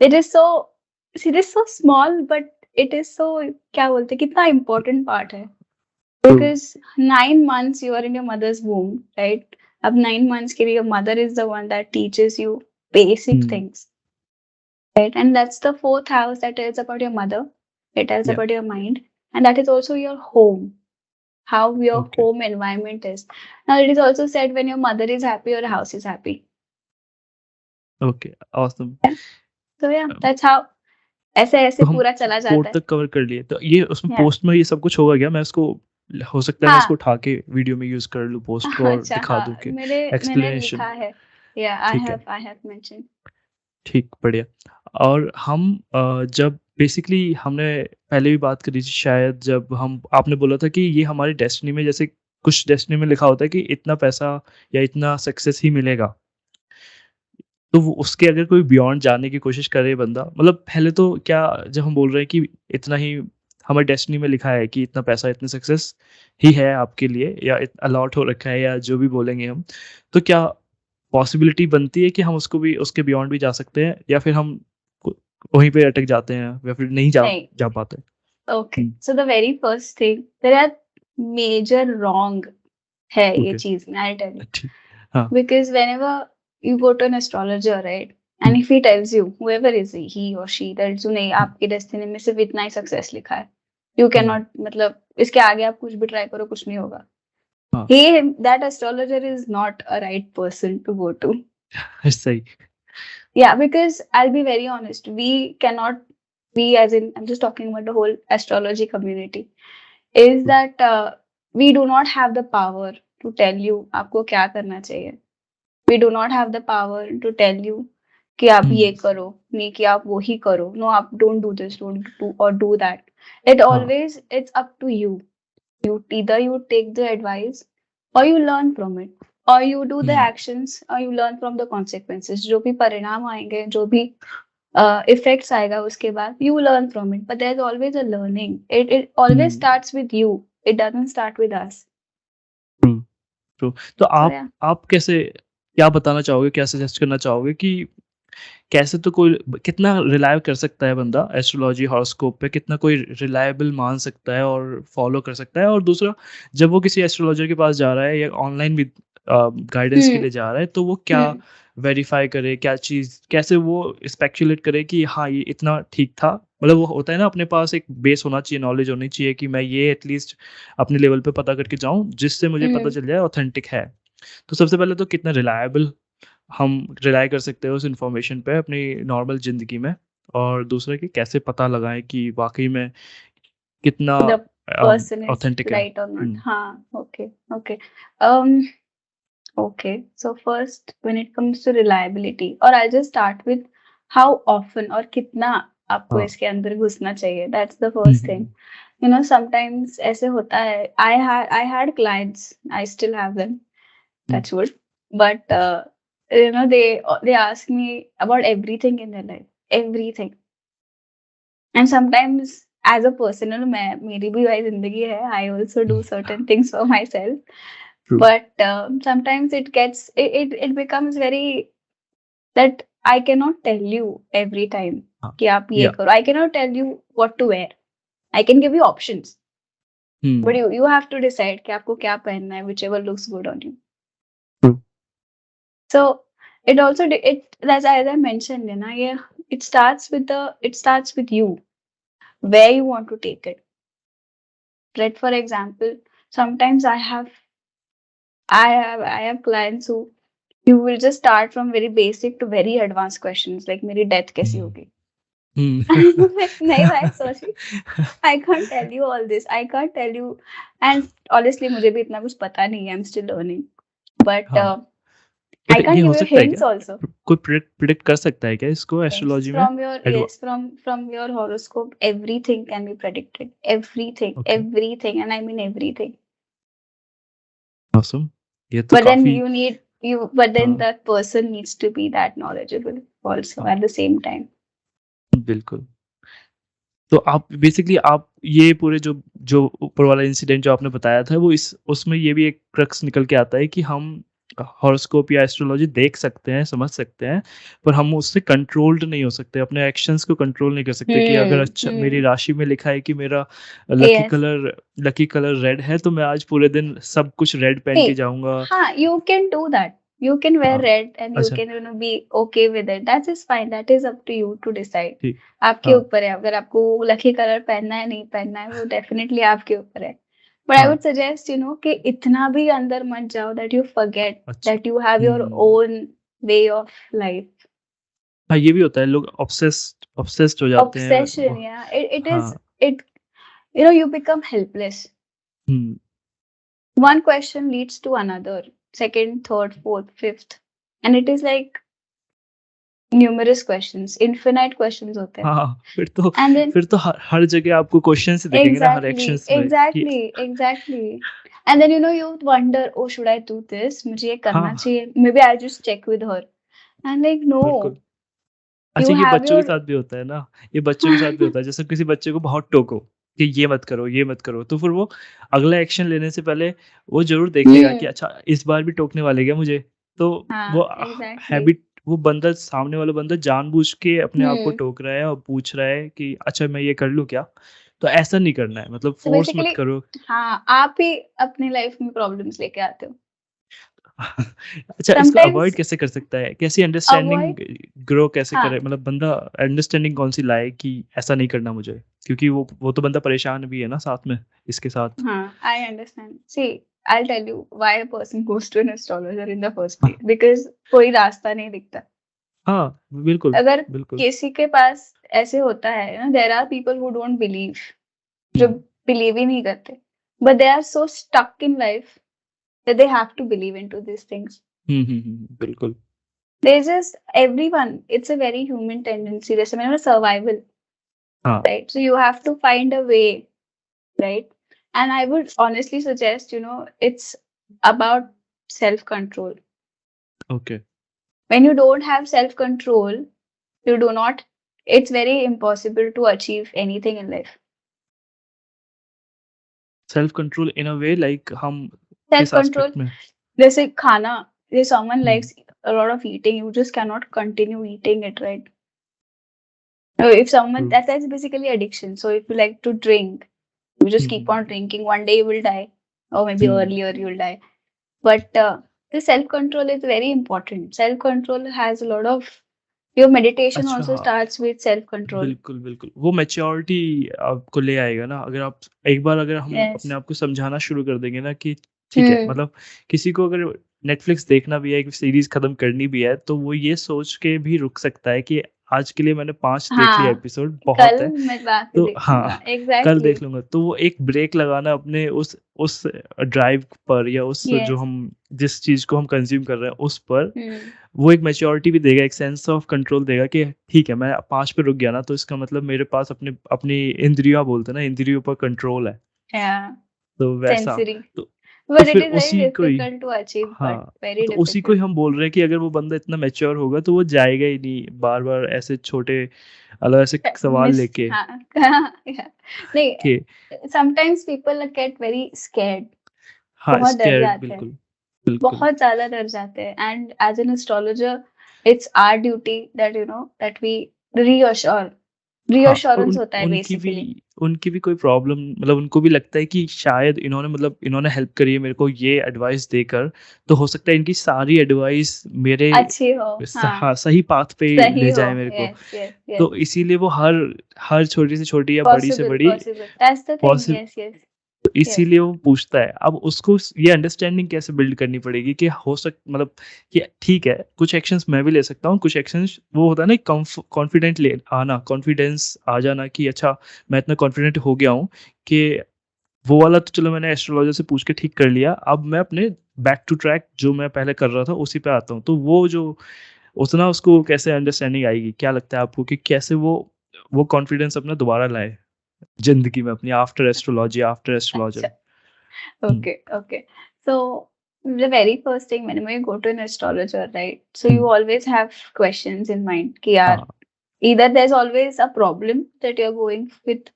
it is so, it is so small, but it is so, क्या बोलते हैं, कितना important part है. True, Because 9 months you are in your mother's womb, right? Ab 9 months ke liye your mother is the one that teaches you basic hmm, things, right? And that's the fourth house that tells about your mother. It tells या about your mind, and that is also your home. how your Okay. home environment is. Now it is also said when your mother is happy, your house is happy. Okay, awesome. So yeah, that's how ऐसे ऐसे तो हम पूरा चला जाता code है. तक cover कर लिए। तो ये उसमें Yeah. पोस्ट में ये सब कुछ होगा क्या? मैं इसको हो सकता है मैं इसको हाँ. उठा के वीडियो में यूज़ कर लूँ पोस्ट को और अच्छा, दिखा दूँ हाँ, कि मैंने एक्सप्लेनेशन। लिखा है. Yeah, ठीक है, I have mentioned. ठीक, बढ़िया। और हम जब बेसिकली हमने पहले भी बात करी थी शायद, जब हम आपने बोला था कि ये हमारी डेस्टिनी में, जैसे कुछ डेस्टिनी में लिखा होता है कि इतना पैसा या इतना सक्सेस ही मिलेगा। तो वो उसके अगर कोई बियॉन्ड जाने की कोशिश करे बंदा, मतलब पहले तो क्या, जब हम बोल रहे हैं कि इतना ही हमारी डेस्टिनी में लिखा है कि इतना पैसा, इतनी सक्सेस ही है आपके लिए या अलॉट हो रखा है या जो भी बोलेंगे हम, तो क्या पॉसिबिलिटी बनती है कि हम उसको भी, उसके बियॉन्ड भी जा सकते हैं, या फिर हम वहीं पे अटक जाते हैं या फिर नहीं जा नहीं. जा पाते? Okay. So the very first thing, there are major wrong है ये ओके, चीज में, I'll tell you. ठीक, हाँ, Because whenever you go to an astrologer, right? And if he tells you, whoever is he or she tells you, नहीं आपकी destiny में सिर्फ इतना ही सक्सेस लिखा है, you cannot, मतलब इसके आगे आप कुछ भी ट्राई करो कुछ नहीं होगा. हाँ, He, that astrologer is not a right person to go to. सही, Yeah, because I'll be very honest, we cannot, we as in, I'm just talking about the whole astrology community, is that we do not have the power to tell you आपको क्या करना चाहिए. We do not have the power to tell you कि आप ये करो, नहीं कि आप वो ही करो. No, आप don't do this, don't do or do that. It हाँ, always, it's up to you. Either you take the advice or you learn from it, or you do the actions or you learn from the consequences. जो भी परिणाम आएंगे, जो भी effects आएगा उसके बाद, you learn from it. But there's always a learning. It always starts with you. It doesn't start with us. True, true. तो So आप yeah. आप कैसे, क्या बताना चाहोगे, क्या सजेस्ट करना चाहोगे कि कैसे, तो कोई कितना रिलाय कर सकता है बंदा एस्ट्रोलॉजी हॉरोस्कोप पे, कितना कोई रिलायबल मान सकता है और फॉलो कर सकता है? और दूसरा, जब वो किसी एस्ट्रोलॉजर के पास जा रहा है या ऑनलाइन भी गाइडेंस के Hmm. लिए जा रहा है, तो वो क्या Hmm. वेरीफाई करे, क्या चीज़, कैसे वो स्पेक्युलेट करे कि हाँ ये इतना ठीक था? मतलब वो होता है ना, अपने पास एक बेस होना चाहिए, नॉलेज होनी चाहिए कि मैं ये एटलीस्ट अपने लेवल पे पता करके जाऊँ जिससे मुझे पता Hmm. चल जाए ऑथेंटिक है। तो सबसे पहले तो कितना रिलायबल हम रिलाय कर सकते हैं उस इन्फॉर्मेशन पे अपनी नॉर्मल ज़िंदगी में? और दूसरा कि कैसे पता लगाएँ कि वाक़ई में कितना The person is ऑथेंटिक है? right or not. हुँ, हाँ, okay, okay. Um, okay. So first, when it comes to reliability, or I'll just start with how often और कितना आपको हाँ। इसके अंदर घुसना चाहिए. That's the hmm, first thing. Hmm, You know, sometimes ऐसे होता है. I had clients. I still have them. Hmm, Touch wood. But you know, they ask me about everything in their life, everything. And sometimes as a person, you know, मैं मेरी भी वही जिंदगी है. I also do certain things for myself. True, But sometimes it becomes very that I cannot tell you every time हाँ, कि आप ये या करो. I cannot tell you what to wear. I can give you options, but hmm, you have to decide कि आपको क्या पहनना है, whichever looks good on you. True, So it also it as I mentioned, you know, yeah, it starts with you, where you want to take it. Right? For example, sometimes I have clients who you will just start from very basic to very advanced questions like मेरी death कैसी हुँ, होगी? हुँ। Like, नहीं भाई, sorry, I can't tell you all this. I can't tell you, and honestly मुझे भी इतना कुछ पता नहीं है. I'm still learning, but हाँ, I बट ये can't हो give you सकता है क्या? hints also. कोई प्रिडिक्ट कर सकता है क्या इसको Yes, एस्ट्रोलॉजी में? एडवा from your horoscope, everything can be predicted. Everything, okay, everything, and I mean everything. Awesome, ये तो But then काफ़ी, but then हाँ, that person needs to be that knowledgeable also हाँ, at the same time. बिल्कुल। तो आप basically आप ये पूरे जो जो ऊपर वाला इंसिडेंट जो आपने बताया था, वो इस उसमें ये भी एक क्रक्स निकल के आता है कि हम हॉरोस्कोप या एस्ट्रोलॉजी देख सकते हैं, समझ सकते हैं, पर हम उससे कंट्रोल्ड नहीं हो सकते, अपने एक्शंस को कंट्रोल नहीं कर सकते कि अगर अच्छा मेरी Hmm. राशि में लिखा है कि मेरा Yes. लकी कलर रेड है, तो मैं आज पूरे दिन सब कुछ रेड पहन के See, जाऊँगा। you can do that. You can wear हाँ, red and you अच्छा, can, you know, be okay with it. That is fine. That is up to you to decide. ठीक, आपके हाँ, ऊपर है. अगर आपको लकी कलर पहनना है नहीं पहनना है, वो डेफिनेटली आपके ऊपर है. But I हाँ, would suggest, कि इतना भी अंदर मत जाओ that you forget अच्छा। that you have your hmm. own way of life. हाँ, ये भी होता है, लोग ऑब्सेस्ड हो जाते हैं वो। Obsession, yeah. It is, हाँ। it, you become helpless. Hmm. One question leads to another, second, third, fourth, fifth. And it is like numerous questions, infinite questions होते हैं. हाँ, And then, फिर तो हर जगह आपको क्वेश्चंस ही दिखेंगे ना, हर exactly, एक्शंस में कि exactly, exactly. And then, you wonder, oh, should I do this? मुझे ये करना हाँ, चाहिए. Maybe I'll just check with her. And like, बिल्कुल। no, अच्छा, you ये have बच्चों के your साथ भी होता है ना, ये बच्चों के साथ भी होता है। जैसे किसी बच्चे को बहुत टोको कि ये मत करो, तो फिर वो अगला एक्शन लेने से पहले वो ज़रूर देख लेगा कि हम्म, अच्छा इस बार भी टोकने वाले क्या मुझे? तो वो हाँ, exactly. हैबिट, वो बंदा, सामने वाला बंदा जानबूझ के अपने आप को हम्म. टोक रहा है और पूछ रहा है कि अच्छा मैं ये कर लूँ क्या? तो ऐसा नहीं करना है, मतलब So फ़ोर्स मत basically, करो। हाँ, आप ही अपनी लाइफ में प्रॉब्लम्स लेके आते हो. अच्छा, इसको Sometimes अवॉइड कैसे कर सकता है? कैसी avoid, अंडरस्टैंडिंग ग्रो कैसे करे? हाँ, मतलब बंदा अंडरस्टैंडिंग कौन-सी लाए कि ऐसा नहीं करना मुझे? क्योंकि वो तो बंदा परेशान भी है ना साथ में, इसके साथ। हाँ, I understand. See, I'll tell you why a person goes to an astrologer in the first हाँ, place. Because कोई रास्ता नहीं दिखता. हाँ, बिल्कुल, अगर बिल्कुल। किसी के पास ऐसे होता है ना, there are people who don't believe, जो हुँ, बिलीव ही नहीं करते. But they are so stuck in life that they have to believe into these things. हुँ, हुँ, हुँ, बिल्कुल। They just, everyone, it's a very human tendency. जैसे मैंने बोला, survival, हाँ, right? So you have to find a way, right? And I would honestly suggest, it's about self-control. Okay. When you don't have self-control, you do not, it's very impossible to achieve anything in life. Self control in a way, like हम किस Self-control, aspect में? जैसे खाना, if someone hmm, likes a lot of eating, you just cannot continue eating it, right? If someone, true. that's basically addiction. So if you like to drink, you just hmm, keep on hmm, drinking. One day you will die, or maybe hmm. earlier you'll die. But the self control is very important. Self control has a lot of, your meditation अच्छा, also हाँ। starts with self control. बिल्कुल, बिल्कुल। वो maturity आपको ले आएगा ना, अगर आप एक बार, अगर हम अपने Yes. आप को समझाना शुरू कर देंगे ना कि ठीक है, Hmm. मतलब किसी को अगर नेटफ्लिक्स देखना भी है, एक सीरीज़ खत्म करनी भी है, तो वो ये सोच के भी रुक सकता है कि आज के लिए मैंने 5 देख लिया हाँ, एपिसोड, बहुत कल है। मैं बाकी तो देखूंगा. हाँ, कल Exactly. देख लूँगा। तो वो एक ब्रेक लगाना अपने उस ड्राइव पर, या उस जो Yes. हम जिस चीज़ को हम कंज़्यूम कर रहे हैं उस पर, Hmm. वो एक मैच्योरिटी भी देगा, एक सेंस ऑफ कंट्रोल देगा कि ठीक है, मैं 5 पे रुक गया ना, तो इसका मतलब मेरे पास अपनी इंद्रियाँ, बोलते हैं ना, इंद्रियों पर कंट्रोल है। Yeah. तो वैसा, Sensory. तो But it फिर is very उसी को ही, difficult to achieve, but हाँ, very तो उसी को difficult. ही हम बोल रहे हैं कि अगर वो बंदा इतना मैच्योर होगा तो वो जाएगा ही नहीं बार-बार ऐसे छोटे, मतलब ऐसे सवाल Miss, लेके हाँ, yeah. नहीं, कि sometimes people get very scared. हाँ, बहुत डर स्कैर्ड, जाते हैं. बिल्कुल, बिल्कुल। बहुत ज़्यादा डर जाते हैं. And as an astrologer, it's our duty that, that we reassure. हाँ, और Reassurance होता है basically. उनकी भी कोई प्रॉब्लम, मतलब उनको भी लगता है कि शायद इन्होंने, मतलब इन्होंने हेल्प करी है मेरे को ये एडवाइस देकर, तो हो सकता है इनकी सारी एडवाइस मेरे अच्छी हो, हाँ, हाँ, सही पाथ पे सही ले हो. जाए मेरे को। Yes, yes, yes. तो इसीलिए वो हर हर छोटी से छोटी या बड़ी से Possible, बड़ी possible. That's the thing. पॉसि Yes, yes, तो yes. इसीलिए वो पूछता है। अब उसको ये अंडरस्टैंडिंग कैसे बिल्ड करनी पड़ेगी कि मतलब कि ठीक है, कुछ एक्शंस मैं भी ले सकता हूँ, कुछ एक्शंस, वो होता है ना, कॉन्फिडेंट ले आना, कॉन्फिडेंस आ जाना कि अच्छा मैं इतना कॉन्फिडेंट हो गया हूँ कि वो वाला तो चलो मैंने एस्ट्रोलॉजर से पूछ के ठीक कर लिया, अब मैं अपने बैक टू ट्रैक जो मैं पहले कर रहा था उसी पे आता हूँ। तो वो जो उतना उसको कैसे अंडरस्टैंडिंग आएगी? क्या लगता है आपको कि कैसे वो कॉन्फिडेंस अपना दोबारा लाए ज़िंदगी में अपनी, आफ्टर एस्ट्रोलॉजी, आफ्टर एस्ट्रोलॉजर? अच्छा. हुँ, Okay, okay. So the very first thing when you go to an astrologer, right? So hmm, you always have questions in mind कि यार, हाँ, either there's always a problem that you're going with,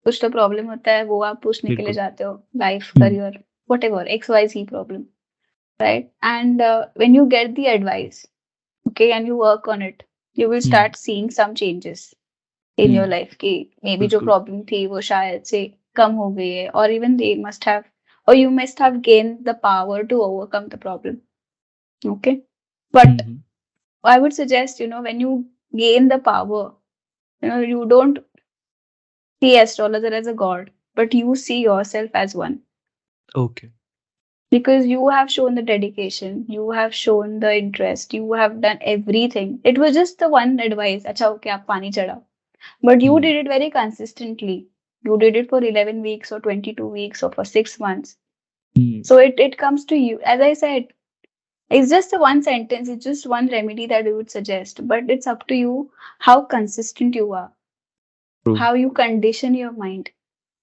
कुछ तो problem होता है, वो आप पूछने के लिए बिल्कुल। जाते हो, life, hmm, career, whatever, XYZ problem, right? And when you get the advice, okay, and you work on it, you will hmm, start seeing some changes in hmm, your life कि maybe जो बिल्कुल। Problem थी वो शायद से कम हो गई है, or even they must have, or you must have gained the power to overcome the problem. Okay. Hmm, But hmm, I would suggest, when you gain the power, you don't see astrologer as a god, but you see yourself as one. Okay. because you have shown the dedication, you have shown the interest, you have done everything. It was just the one advice, अच्छा okay आप पानी चढ़ाओ. But you hmm, did it very consistently. You did it for 11 weeks or 22 weeks or for 6 months. Hmm, So it comes to you. As I said, it's just a one sentence, it's just one remedy that we would suggest. But it's up to you how consistent you are, true. how you condition your mind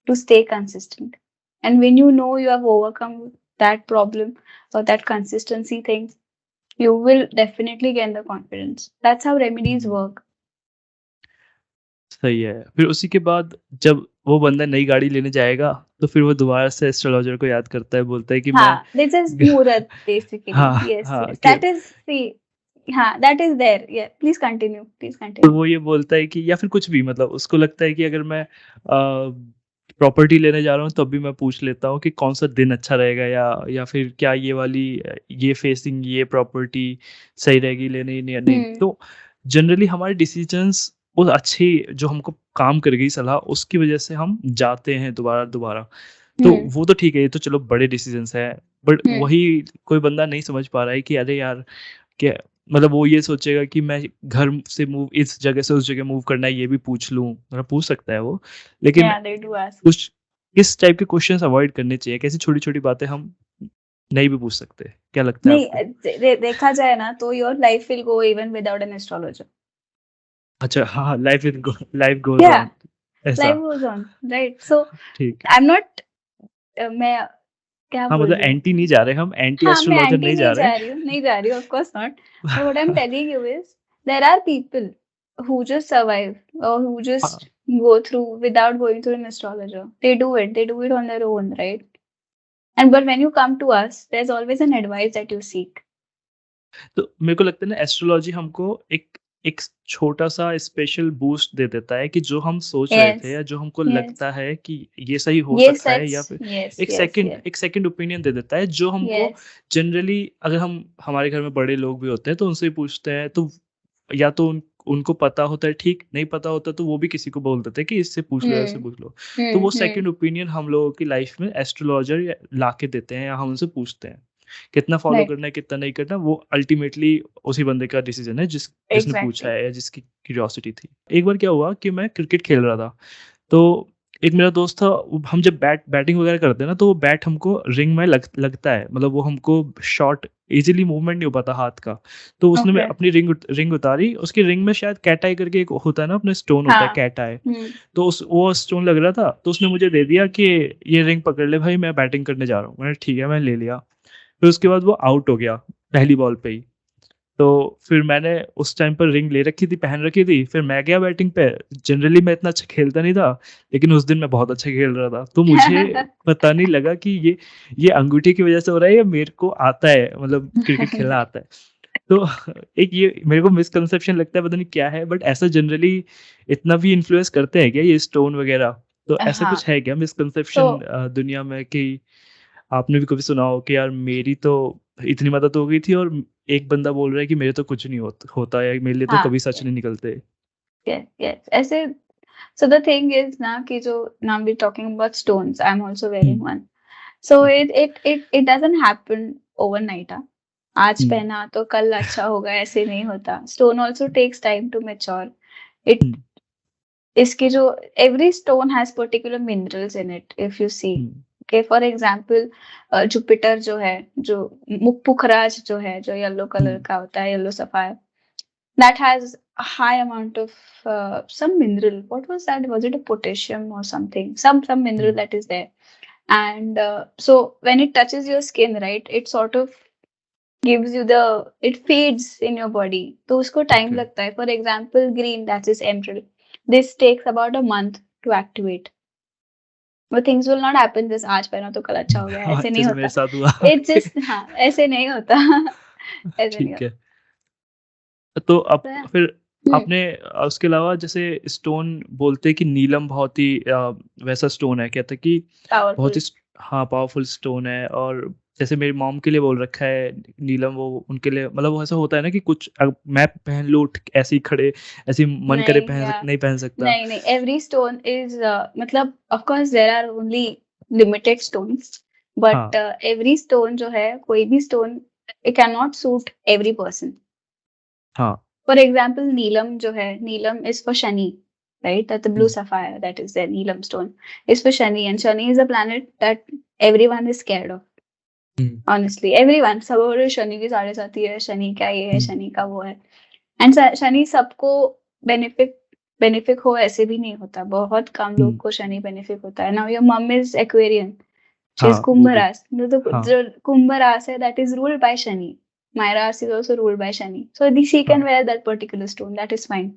to stay consistent. And when you know you have overcome that problem or that consistency thing, you will definitely gain the confidence. That's how remedies hmm, work. सही है। फिर उसी के बाद जब वो बंदा नई गाड़ी लेने जाएगा, तो फिर वो दोबारा से एस्ट्रोलॉजर को याद करता है, बोलता है कि मैं हाँ, this is Murat basically. हाँ, Yes, हाँ, yes. कि That is the that is there. Yeah, please continue. Please तो continue. वो ये बोलता है कि या फिर कुछ भी मतलब उसको लगता है कि अगर मैं प्रॉपर्टी लेने जा रहा हूँ तब भी मैं पूछ लेता हूँ कि कौन-सा दिन अच्छा रहेगा या फिर क्या ये वाली ये फेसिंग ये प्रॉपर्टी सही रहेगी लेने या नहीं। Hmm. तो जनरली हमारे डिसीजंस वो अच्छी जो हमको काम कर गई सलाह उसकी वजह से हम जाते हैं दोबारा-दोबारा। तो Hmm. वो तो ठीक है, ये तो चलो बड़े डिसीजंस हैं। But Hmm. वही कोई बंदा नहीं समझ पा रहा है कि अरे यार क्या मतलब वो ये सोचेगा कि मैं घर से मूव इस जगह से उस जगह मूव करना है ये भी पूछ लूँ, मतलब पूछ सकता है वो। लेकिन Yeah, they do ask. कुछ किस टाइप के क्वेश्चंस अवॉइड करने चाहिए? कैसी छोटी-छोटी बातें हम नहीं भी पूछ सकते? क्या लगता है नहीं, आपको? देखा जाए ना तो your life will go even without an astrologer. अच्छा हाँ, लाइफ गोज़ Yeah, ऑन ऐसा, life goes on, right? So ठीक है। I'm not मैं क्या हाँ, बोल मतलब रही हूँ? एंटी नहीं जा रहे हम, एंटी हाँ, मैं एस्ट्रोलॉजर एंटी नहीं जा नहीं रहे। जा रही हूँ, नहीं जा रही हूँ, of course not. But what I'm telling you is, there are people who just survive or who हाँ, just go through without going through an astrologer. They do it on their own, right? And but when you come to us, there's always an advice that you seek. तो मेरे को लगता है ना astrology हमको एक एक छोटा-सा स्पेशल बूस्ट दे देता है कि जो हम सोच रहे थे Yes, या जो हमको yes, लगता है कि ये सही हो yes, सकता है या फिर yes, yes, yes, एक सेकंड ओपिनियन दे देता है जो हमको yes, जनरली अगर हम हमारे घर में बड़े लोग भी होते हैं तो उनसे पूछते हैं तो या तो उनको पता होता है ठीक, नहीं पता होता तो वो भी किसी को बोल देते हैं कि इससे पूछ लो या इससे hmm, पूछ लो। तो वो hmm, सेकंड ओपिनियन हम लोगों की लाइफ में एस्ट्रोलॉजर या लाके देते हैं या हम उनसे पूछते हैं। कितना फॉलो right, करना है, कितना नहीं करना वो अल्टीमेटली उसी बंदे का डिसीजन है जिसने पूछा exactly. है या जिसकी क्यूरियोसिटी थी। एक बार क्या हुआ कि मैं क्रिकेट खेल रहा था, तो एक मेरा दोस्त था हम जब बैटिंग वगैरह करते हैं ना तो वो बैट हमको रिंग में लगता है, मतलब वो हमको शॉट ईज़िली मूवमेंट नहीं हो पाता हाथ का। तो उसने मैं Okay. अपनी रिंग उतारी, उसकी रिंग में शायद कैट आई करके एक होता है ना अपने स्टोन होता है हाँ, कैट आई। hmm, तो उस वो स्टोन लग रहा था, तो उसने मुझे दे दिया कि ये रिंग पकड़ ले भाई मैं बैटिंग करने जा रहा हूँ। मैंने ठीक है, मैंने ले लिया। फिर उसके बाद वो आउट हो गया, पहली बॉल पे ही। तो फिर मैंने उस टाइम पर रिंग ले रखी थी, पहन रखी थी, फिर मैं गया बैटिंग पे। जनरली मैं इतना अच्छा खेलता नहीं था, लेकिन उस दिन मैं बहुत अच्छा खेल रहा था। तो मुझे पता नहीं लगा कि ये अंगूठी की वज़ह से हो रहा है या मेरे को आता है, मतलब क्रिकेट खेलना आता है। तो एक ये मेरे को मिसकंसेप्शन लगता है, पता नहीं क्या है, बट ऐसा जनरली इतना भी इन्फ्लुएंस करते हैं क्या ये स्टोन वगैरह? तो ऐसा हाँ, कुछ है क्या मिसकंसेप्शन तो दुनिया में कि आपने भी कभी सुना हो कि यार मेरी तो इतनी मदद हो गई थी और एक बंदा बोल रहा है कि मेरे तो कुछ नहीं होता है, मेरे लिए तो हाँ, कभी सच नहीं निकलते। yes, yes. ऐसे so the thing is ना कि जो now we're talking about stones. I'm also wearing hmm, one. So hmm, it doesn't happen overnight. हाँ. आज हुँ, पहना तो कल अच्छा होगा ऐसे नहीं होता. Stone also takes time to mature. Hmm, It इसके जो every stone has particular minerals in it if you see. Hmm, Okay, for example, Jupiter जो है, जो पुखराज जो है, जो येलो हुँ, कलर का होता है, yellow sapphire, that has a high amount of some mineral. What was that? Was it a potassium or something? Some mineral hmm, that is there. And so when it touches your skin, right, it sort of gives you the it fades in your body. तो उसको time okay. लगता है. For example, green, that is emerald. This takes about a month to activate. But things will not happen this आज पहना तो कल अच्छा हो गया. हाँ, ऐसे नहीं जैसे मेरे होता. साथ हुआ। It's ओके, just हाँ, ऐसे नहीं होता. ऐसे नहीं ठीक होता. है। तो अब तो yeah. फिर Hmm. आपने उसके अलावा जैसे स्टोन बोलते हैं कि नीलम बहुत ही वैसा स्टोन है, कहते हैं कि बहुत ही Powerful. हाँ, पावरफुल स्टोन है और जैसे मेरी मॉम के लिए बोल रखा है नीलम वो उनके लिए मतलब वो ऐसा होता है ना कि कुछ मैं पहन लूँ ऐसे ही खड़े ऐसे ही मन करे नहीं या नहीं पहन सकता। नहीं नहीं एवरी स्टोन इज मतलब of course there are only limited stones but every stone जो है, कोई भी stone, it can not suit every person. हाँ. फॉर एग्जाम्पल नीलम जो है, नीलम is for Shani, right? That the blue sapphire, that is the Neelam stone, is for Shani, and Shani is a planet that everyone is scared of. Honestly, everyone, सब बोल रहे शनि की साढ़े साथी है, शनि क्या ये है, शनि का वो है. एंड शनि सबको बेनिफिक हो ऐसे भी नहीं होता. बहुत कम लोग को शनि बेनिफिक होता है. नाउ योर मम इज एक्वेरियन, शी इज कुंभ रास. जो कुंभ रास है, that is ruled by Shani. My Ras is also ruled by Shani. So she can wear that particular stone. That is fine.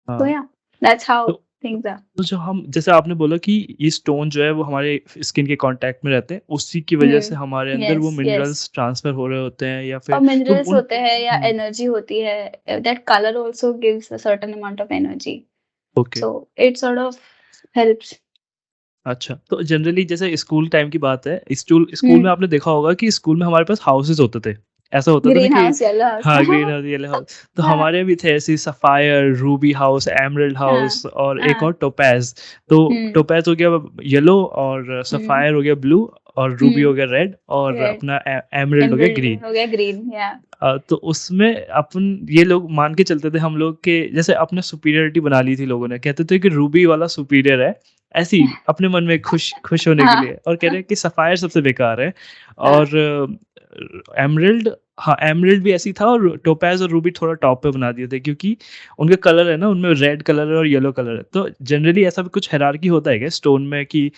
So yeah, that's how things are. तो जो हम, जैसे आपने बोला कि ये स्टोन जो है वो हमारे स्किन के कांटेक्ट में रहते हैं, उसी की वजह से हमारे अंदर वो मिनरल्स ट्रांसफर हो रहे होते हैं, या फिर और मिनरल्स होते हैं या एनर्जी होती है. That colour also gives a certain amount of energy. Okay. So it sort of helps. अच्छा, तो जनरली जैसे स्कूल टाइम की बात है, स्कूल में आपने देखा होगा कि स्कूल में हमारे पास हाउसेस होते थे. ऐसा होता था ना ग्रीन कि हाउस, येलो हाउस. हाँ, ग्रीन हाउस, येलो हाउस. तो हमारे भी थे ऐसे sapphire, Ruby house, emerald house और एक और टोपैज. तो टोपैज हो गया येलो, और सफायर हो गया ब्लू, और रूबी हो गया रेड, और अपना एमरल्ड हो गया ग्रीन. या. तो उसमें अपन ये लोग मान के चलते थे हम लोग के, जैसे अपने सुपीरियरिटी बना ली थी लोगों ने. कहते थे कि रूबी वाला सुपीरियर है, ऐसे ही अपने मन में खुश होने के लिए. और कह रहे हैं कि सफायर सबसे बेकार है, और एमरल्ड, हाँ, एमरल्ड भी ऐसी था, और टोपैज और रूबी थोड़ा टॉप पे बना दिए थे, क्योंकि उनके कलर है ना, उनमें रेड कलर है और येलो कलर है. तो जनरली ऐसा भी कुछ हायरार्की होता है क्या स्टोन में, कि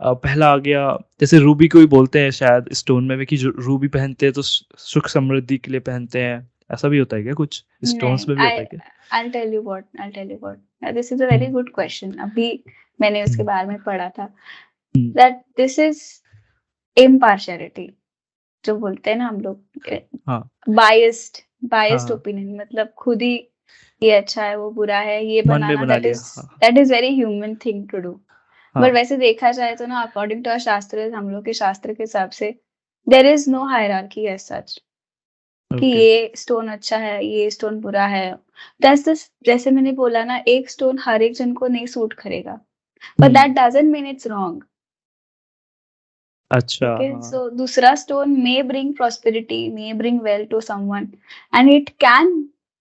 पहला आ गया, जैसे रूबी को भी बोलते हैं शायद स्टोन में भी, कि जो रूबी पहनते हैं तो सुख समृद्धि के लिए पहनते हैं. ऐसा भी होता है क्या कुछ स्टोन्स में भी होता है क्या? I'll tell you what. This is a very good question. अभी मैंने उसके बारे में पढ़ा था. That this is impartiality. जो बोलते हैं ना हम लोग, biased opinion. मतलब खुद ही ये अच्छा है वो बुरा है, ये बनाना, that is very human thing to do. But वैसे देखा जाए तो ना, अकॉर्डिंग टू आवर शास्त्र, हम लोग के शास्त्र के हिसाब से, there is no hierarchy as such कि ये स्टोन अच्छा है, ये स्टोन बुरा है. जैसे मैंने बोला ना, एक स्टोन हर एक जन को नहीं सूट करेगा, but that doesn't mean it's wrong. अच्छा. So दूसरा stone may bring prosperity, may bring wealth to someone, and it can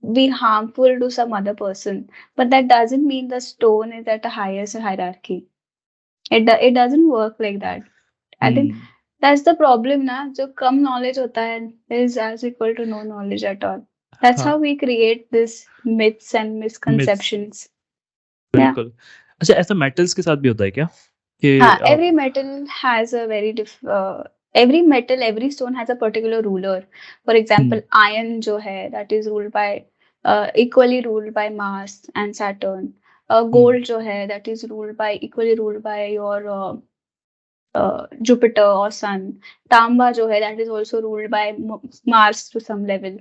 be harmful to some other person, but that doesn't mean the stone is at a highest hierarchy. It doesn't work like that. I think that's the problem ना, जो कम knowledge होता है is as equal to no knowledge at all. That's how we create this myths and misconceptions. बिल्कुल. अच्छा, ऐसा metals के साथ भी होता है क्या? हाँ, every metal has a very every stone has a particular ruler. For example, iron जो है, that is ruled by equally ruled by Mars and Saturn. Gold जो है, that is equally ruled by your Jupiter or Sun. तांबा जो है, that is also ruled by Mars to some level.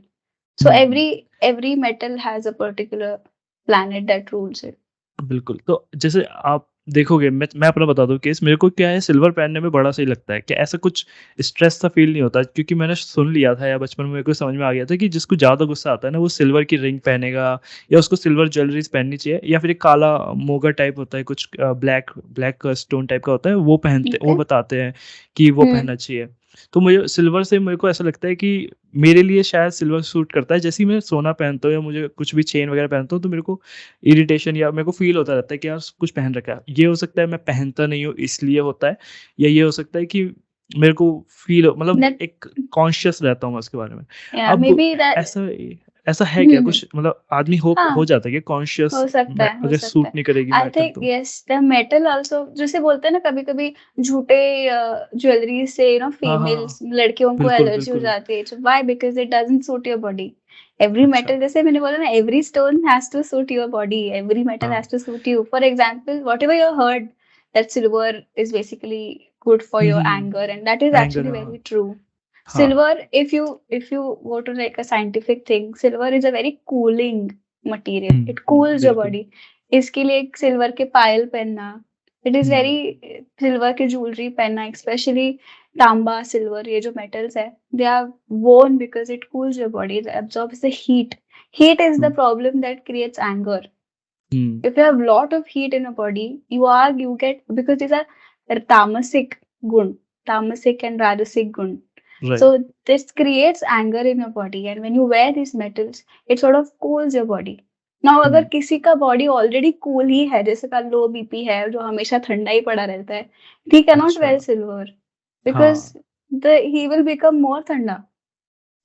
So every metal has a particular planet that rules it. बिल्कुल. तो जैसे आप देखोगे, मैं अपना बता दूं केस, मेरे को क्या है, सिल्वर पहनने में बड़ा सही लगता है कि ऐसा कुछ स्ट्रेस सा फील नहीं होता, क्योंकि मैंने सुन लिया था या बचपन में मेरे को समझ में आ गया था कि जिसको ज़्यादा गुस्सा आता है ना, वो सिल्वर की रिंग पहनेगा, या उसको सिल्वर ज्वेलरीज पहननी चाहिए, या फिर एक काला मोगर टाइप होता है कुछ, ब्लैक स्टोन टाइप का होता है, वो पहनते, वो बताते हैं कि वो पहनना चाहिए. तो मुझे सिल्वर से, मेरे को ऐसा लगता है कि मेरे लिए शायद सिल्वर सूट करता है. जैसे ही मैं सोना पहनता हूँ या मुझे कुछ भी चेन वगैरह पहनता हूँ, तो मेरे को इरिटेशन या मेरे को फील होता रहता है कि यार कुछ पहन रखा है. ये हो सकता है मैं पहनता नहीं हूँ इसलिए होता है, या ये हो सकता है कि मेरे को फील, मतलब एक कॉन्शियस रहता हूँ उसके बारे में. अब ऐसा है क्या कुछ, मतलब आदमी हो जाता है कि कॉन्शियस, हो सकता है, अगर सूट नहीं करेगी I think yes, the metal also, जैसे बोलते हैं ना, कभी कभी झूठे ज्वेलरी से फीमेल्स, लड़कियों को एलर्जी हो जाती है. Why? Because it doesn't suit your body. Every metal, जैसे मैंने बोला ना, every stone has to suit your body, every metal has to suit you. For example, whatever you heard that silver is basically good for your anger, and that is actually very true. Silver, if you go to like a scientific thing, silver is a very cooling material. It cools your body. इसके लिए silver के पायल पहनना, it is very, silver के jewellery पहनना, especially तांबा, silver, ये जो metals है, they are worn because it cools your body. It absorbs the heat. Heat is the problem that creates anger. If you have lot of heat in your body, you get, because these are tamasic gun. tamasic and rajasic gun. Right. So this creates anger in your body, and when you wear these metals, it sort of cools your body. Now अगर किसी का body already cool ही है, जैसे का लो BP है जो हमेशा ठंडा ही पड़ा रहता है, he cannot अच्छा। wear silver because he will become more ठंडा.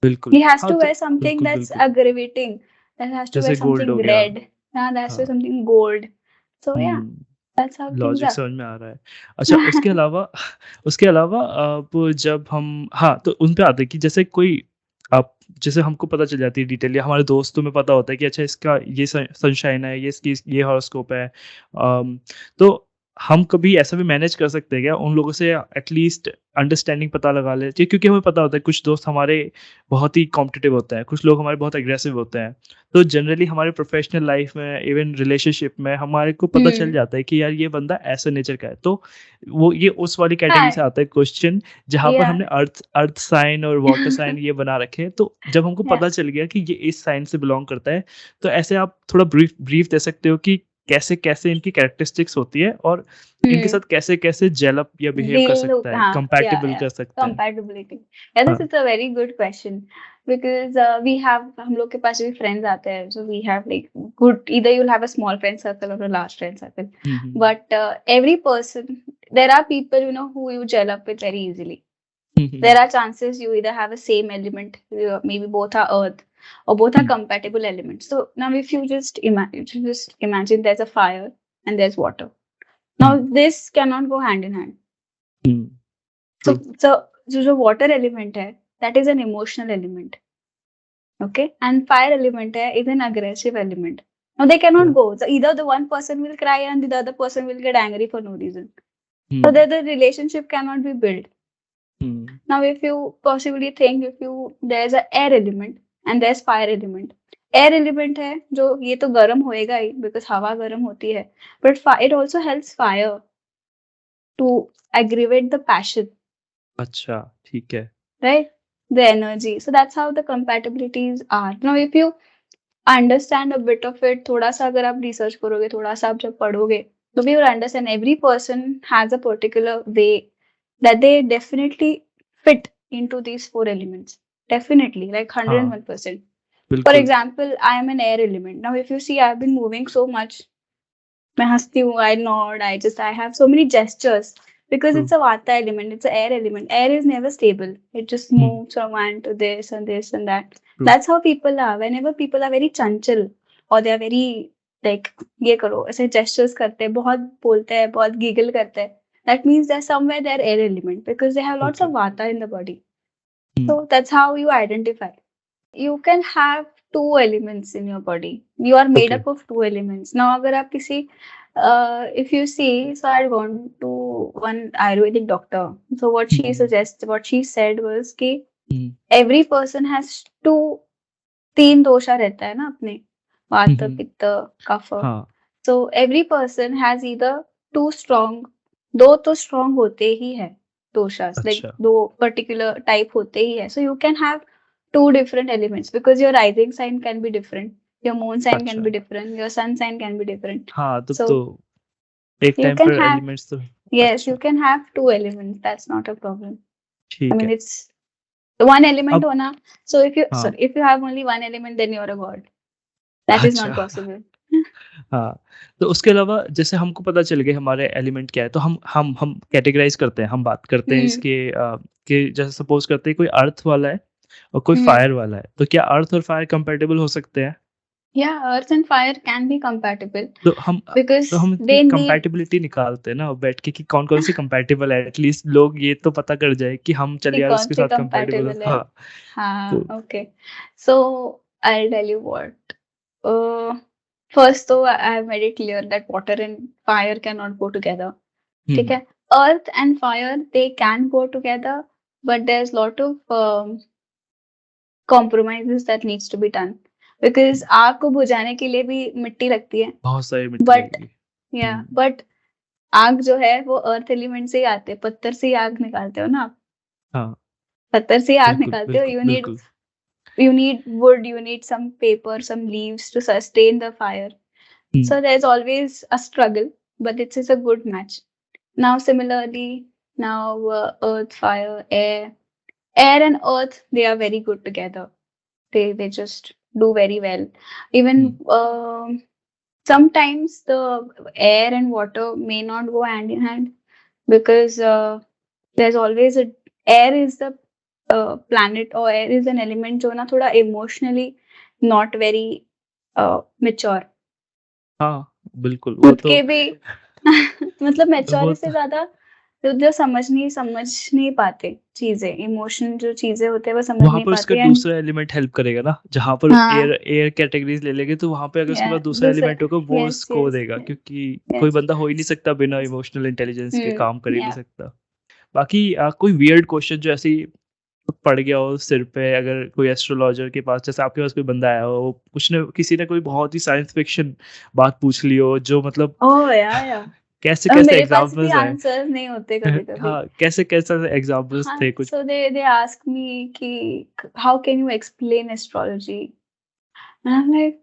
बिल्कुल। He has हाँ, to तो wear something बिल्कुल, that's बिल्कुल। aggravating. That has to wear जैसे गोल्ड something हो गया। red. Yeah, that has to wear हाँ। something gold. So yeah, hmm. that's how things logic are. समझ में आ रहा है। अच्छा, उसके अलावा उसके अलावा अब जब हम हाँ, तो उन पे आते हैं कि जैसे कोई आप जैसे हमको पता चल जाती है डिटेल या हमारे दोस्तों में पता होता है कि अच्छा इसका ये सनशाइन है, ये इसकी ये हॉरोस्कोप है। तो हम कभी ऐसा भी मैनेज कर सकते हैं क्या उन लोगों से एटलीस्ट अंडरस्टैंडिंग पता लगा लेते हैं? क्योंकि हमें पता होता है कुछ दोस्त हमारे बहुत ही कॉम्पिटिटिव होते हैं, कुछ लोग हमारे बहुत एग्रेसिव होते हैं। तो जनरली हमारे प्रोफेशनल लाइफ में इवन रिलेशनशिप में हमारे को पता चल जाता है कि यार ये बंदा ऐसे नेचर का है। तो वो ये उस वाली कैटेगरी से हाँ, आता है क्वेश्चन जहाँ पर yeah, हमने अर्थ अर्थ साइन और वाटर साइन ये बना रखे हैं। तो जब हमको yeah. पता चल गया कि ये इस साइन से बिलोंग करता है, तो ऐसे आप थोड़ा ब्रीफ दे सकते हो कि कैसे-कैसे इनकी कैरेक्टरिस्टिक्स होती है और इनके Hmm. साथ कैसे-कैसे जेल अप या बिहेव कर Deal, सकता है, yeah, कंपैटिबल yeah. कर सकता है? Compatibility. Yeah, this हाँ। is a very good question because we have हम लोग के पास भी friends आते हैं, so we have like good. Either you'll have a small friend circle or a large friend circle, hmm, hmm. but every person, there are people who you gel up with very easily. Hmm, hmm, There are chances you either have a same element, maybe both are earth, or both are hmm, compatible elements. So now if you just imagine there's a fire and there's water. Now hmm, this cannot go hand in hand. Hmm, So true. जो water element है, that is an emotional element. Okay, and fire element is an aggressive element. Now they cannot या go. So either the one person will cry and the other person will get angry for no reason. So hmm, the relationship cannot be built. Hmm, Now if you possibly think there's a air element and there's fire element. Air element है जो ये तो गर्म होएगा ही because हवा गर्म होती है. But it also helps fire to aggravate the passion, अच्छा, ठीक है। right? The energy. So that's how the compatibilities are. Now if you understand a bit of it, थोड़ा सा अगर आप research करोगे, थोड़ा सा आप जब पढ़ोगे, तो you will understand every person has a particular way that they definitely fit into these four elements. Definitely, like हाँ, 101%. For बिल्कुल। example, I am an air element. Now, if you see, I've been moving so much. मैं हँसती हूँ, I nod, I have so many gestures because true. it's a vata element, it's an air element. Air is never stable. It just hmm, moves from one to this and this and that. True. That's how people are. Whenever people are very chanchal or they are very like ये करो ऐसे gestures करते हैं, बहुत बोलते हैं, बहुत giggle करते हैं. That means that somewhere they're air element because they have lots okay. of vata in the body. Hmm, So that's how you identify. You can have two elements in your body. You are made okay. up of two elements. Now, अगर आप किसी if you see, so I had gone to one Ayurvedic doctor. So hmm, what she said was कि हुँ, every person has तीन दोषा रहता है ना अपने हुँ, वात, हुँ, पित्त, कफ. हाँ, So every person has either two strong, दो तो strong होते ही है doshas, like अच्छा, दो particular type होते ही है. So you can have two different elements because your rising sign can be different, your moon sign can अच्छा। be different, your sun sign can be different. हाँ, तब So तो एक you time can पर have, elements तो yes, अच्छा, you can have two elements. That's not a problem. I ठीक mean, है। it's one element अब होना. So हाँ, if you have only one element, then you're a god. That is not अच्छा। possible. हाँ, तो उसके अलावा जैसे हमको पता चल गया हमारे एलिमेंट क्या है, तो हम कैटेगराइज़ करते हैं, हम बात करते हैं Hmm. इसके कि जैसे सपोज़ करते हैं कोई अर्थ वाला है और कोई Hmm. फायर वाला है, तो क्या अर्थ और फायर कंपैटिबल हो सकते हैं? Yeah, earth and fire can be compatible तो हम because इनकी they need. कंपैटिबिलिटी निकालते हैं ना बैठ के कि कौन-कौन सी कंपैटिबल है, एटलीस्ट लोग ये तो पता कर जाए कि हम चल कि यार कौन उसके सी साथ कंपैटिबल compatible है. हाँ, हाँ, तो okay. So I'll tell you what. First, though, I have made it clear that water and fire cannot go together. हुँ, ठीक है? Earth and fire they can go together, but there's lot of compromises that needs to be done because हुँ, आग को बुझाने के लिए भी मिट्टी लगती है. बहुत सारी मिट्टी But लगेगी। yeah, हुँ, but आग जो है वो अर्थ एलिमेंट से ही आते हैं. पत्थर से ही आग निकालते हो ना आप. हाँ, पत्थर से ही आग बिल्कुल, निकालते हो. बिल्कुल, बिल्कुल। You need wood, you need some paper, some leaves to sustain the fire. Hmm, So there's always a struggle, but it is a good match. Now similarly, Now, earth, fire, air and earth, they are very good together. They just do very well. Even sometimes the air and water may not go hand in hand, because there's always a air is the planet, or air is an element जो ना थोड़ा emotionally not very mature. हाँ, बिल्कुल, वो खुद तो के भी मतलब वो मैच्योर से तो ज्यादा जो समझ नहीं पाते चीजें, इमोशन जो चीजें होते हैं वो समझ वहाँ नहीं पर उसका पाते। एंड दूसरा एलिमेंट हेल्प करेगा ना, जहाँ पर हाँ, एयर कैटेगरीज़ ले लेंगे तो वहाँ पे अगर उसके पास दूसरा दूसरा, एलिमेंट होगा वो यस स्कोर यस देगा, क्योंकि कोई यस, बंदा हो ही नहीं सकता बिना इमोशनल इंटेलिजेंस के, काम कर ही नहीं या सकता। बाकी कोई वियर्ड क्वेश्चन जो ऐसे ही पड़ गया हो सिर पे, अगर कोई एस्ट्रोलॉजर के पास, जैसे आपके पास कोई बंदा आया हो, कुछ ने किसी ने कोई बहुत ही साइंस फिक्शन बात पूछ ली हो, जो मतलब ओह या कैसे-कैसे मेरे पास भी एग्ज़ाम्पल्स हैं? आंसर नहीं होते कभी कभी। हाँ, कैसे-कैसे एग्ज़ाम्पल्स हाँ, थे कुछ? so they ask me कि how can you explain astrology? And I'm like,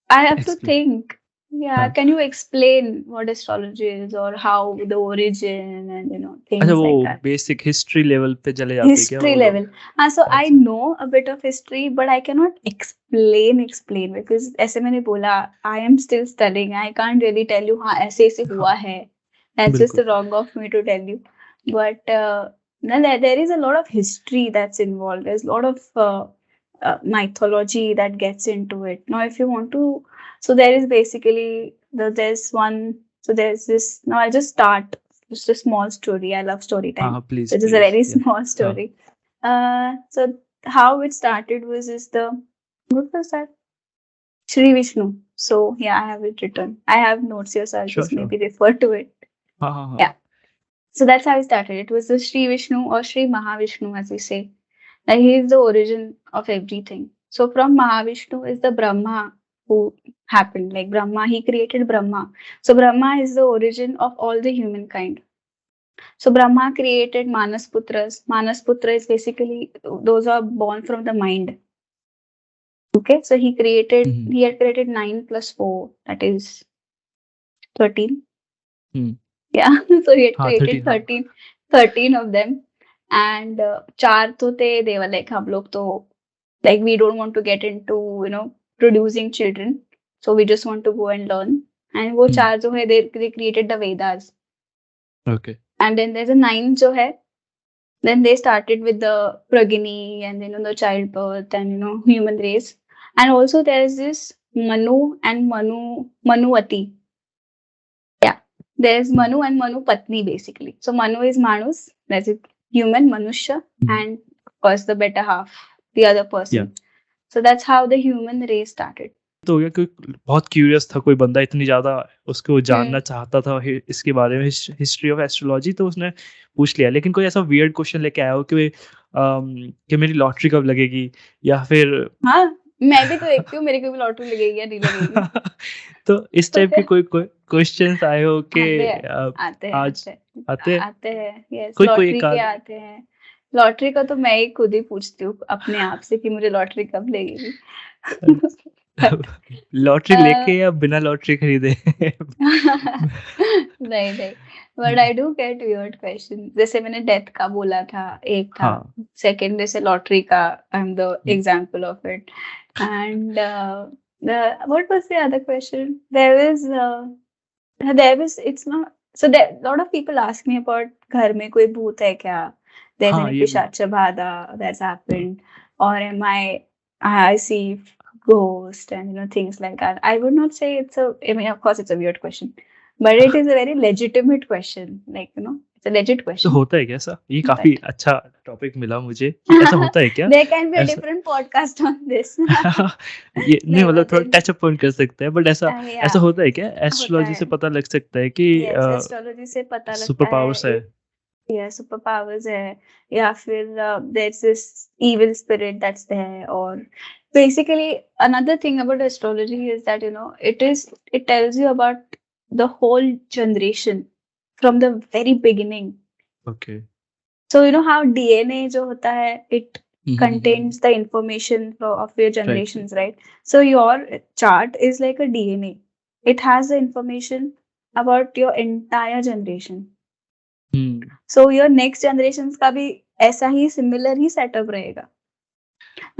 I have to explain think. Yeah, हाँ। can you explain what astrology is, or how the origin, and अच्छा, things वो like that. Basic history level पे चले जाते हैं क्या History वो लोग? level. So I अच्छा, know a bit of history, but I cannot explain because ऐसे मैंने बोला, I am still studying. I can't really tell you हाँ ऐसे हुआ हाँ, है. That's just बिल्कुल। wrong of me to tell you. But no, there is a lot of history that's involved. There's a lot of mythology that gets into it. Now, if you want to, so there is basically there's one. So there's this. Now I'll just start. Just a small story. I love story हाँ, time. हाँ, please, So it is a please, very या small हाँ, story. So how it started was is the what was that? Shri Vishnu. So yeah, I have it written. I have notes here, so I'll sure, just sure. maybe refer to it. हाँ, हाँ, हाँ। Yeah. So that's how it started. It was the Shri Vishnu or Shri Mahavishnu, as we say. Like he is the origin of everything. So from Mahavishnu is the Brahma who happened. Like Brahma, he created Brahma. So Brahma is the origin of all the humankind. So Brahma created Manas Putras. Manas Putra is basically those are born from the mind. Okay, so hmm, hmm, he had created 9 plus 4, that is 13. Hmm. Yeah, so he had हाँ, created 13 हाँ। 13 of them. And 4 तो थे, they were like हम लोग तो like we don't want to get into producing children, so we just want to go and learn. And वो हुँ, 4 जो है, they created the Vedas. Okay. And then there's a 9 जो है, then they started with the progeny and the childbirth and human race. And also there is this Manu and Manuati. Yeah, there's hmm, Manu and Manu Patni basically. So Manu is Manus, that's it, human, Manusha, hmm, and of course the better half, the other या person. So that's how the human race started. तो हो गया कि बहुत curious था कोई बंदा, इतनी ज़्यादा उसको जानना Hmm. चाहता था इसके बारे में, हिस्ट्री ऑफ एस्ट्रोलॉजी, तो उसने पूछ लिया। लेकिन कोई ऐसा वियर्ड क्वेश्चन लेके आया हो कि मेरी लॉटरी कब लगेगी, या फिर हाँ, मैं भी तो देखती हूँ मेरी को भी लॉटरी लगेगी या नहीं लगेगी। तो इस तो टाइप के फिर कोई क्वेश्चंस आए हो कि आते हैं, आज आते हैं? आते हैं, यस, कोई लॉटरी एक के आध आते हैं। लॉटरी का तो मैं ही खुद ही पूछती हूँ अपने आप से कि मुझे लॉटरी कब लगेगी। बट लॉटरी लेके या बिना लॉटरी खरीदे? नहीं नहीं, but I do get weird question. जैसे मैंने डेथ का बोला था, एक था। हाँ। सेकंड जैसे लॉटरी का, I am the hmm, example of it. And what was the other question? There was it's not, so there lot of people ask me about घर में कोई भूत है क्या? देयर इज हाँ, एनी ये भी। पिशाच-बाधा दैट्स हाँ, हैपेंड, और am I see ghost and things like that. I would not say I mean, of course it's a weird question, but it is a very legitimate question, like it's a legit तो question. होता है क्या ऐसा? ये काफ़ी But अच्छा topic मिला मुझे कि ऐसा होता है क्या? there can be a ऐसा different podcast on this. ये नहीं, नहीं, मतलब but थोड़ा then टच अप पॉइंट कर सकते हैं, बट ऐसा ऐसा yeah, होता है क्या? होता एस्ट्रोलॉजी है। से पता लग सकता है कि Yes, एस्ट्रोलॉजी से पता सुपर लगता है पावर्स है? एक, या सुपर पावर्स है, या फिर there's this evil spirit that's there, or basically another thing about astrology is that it tells you about the whole generation from the very beginning. Okay. So how DNA जो होता है, it hmm, hmm, hmm, hmm. contains the information of your right, right. generations, right? So your chart is like a DNA. It has the information about your entire generation. So your next generations का भी ऐसा ही similar ही setup रहेगा.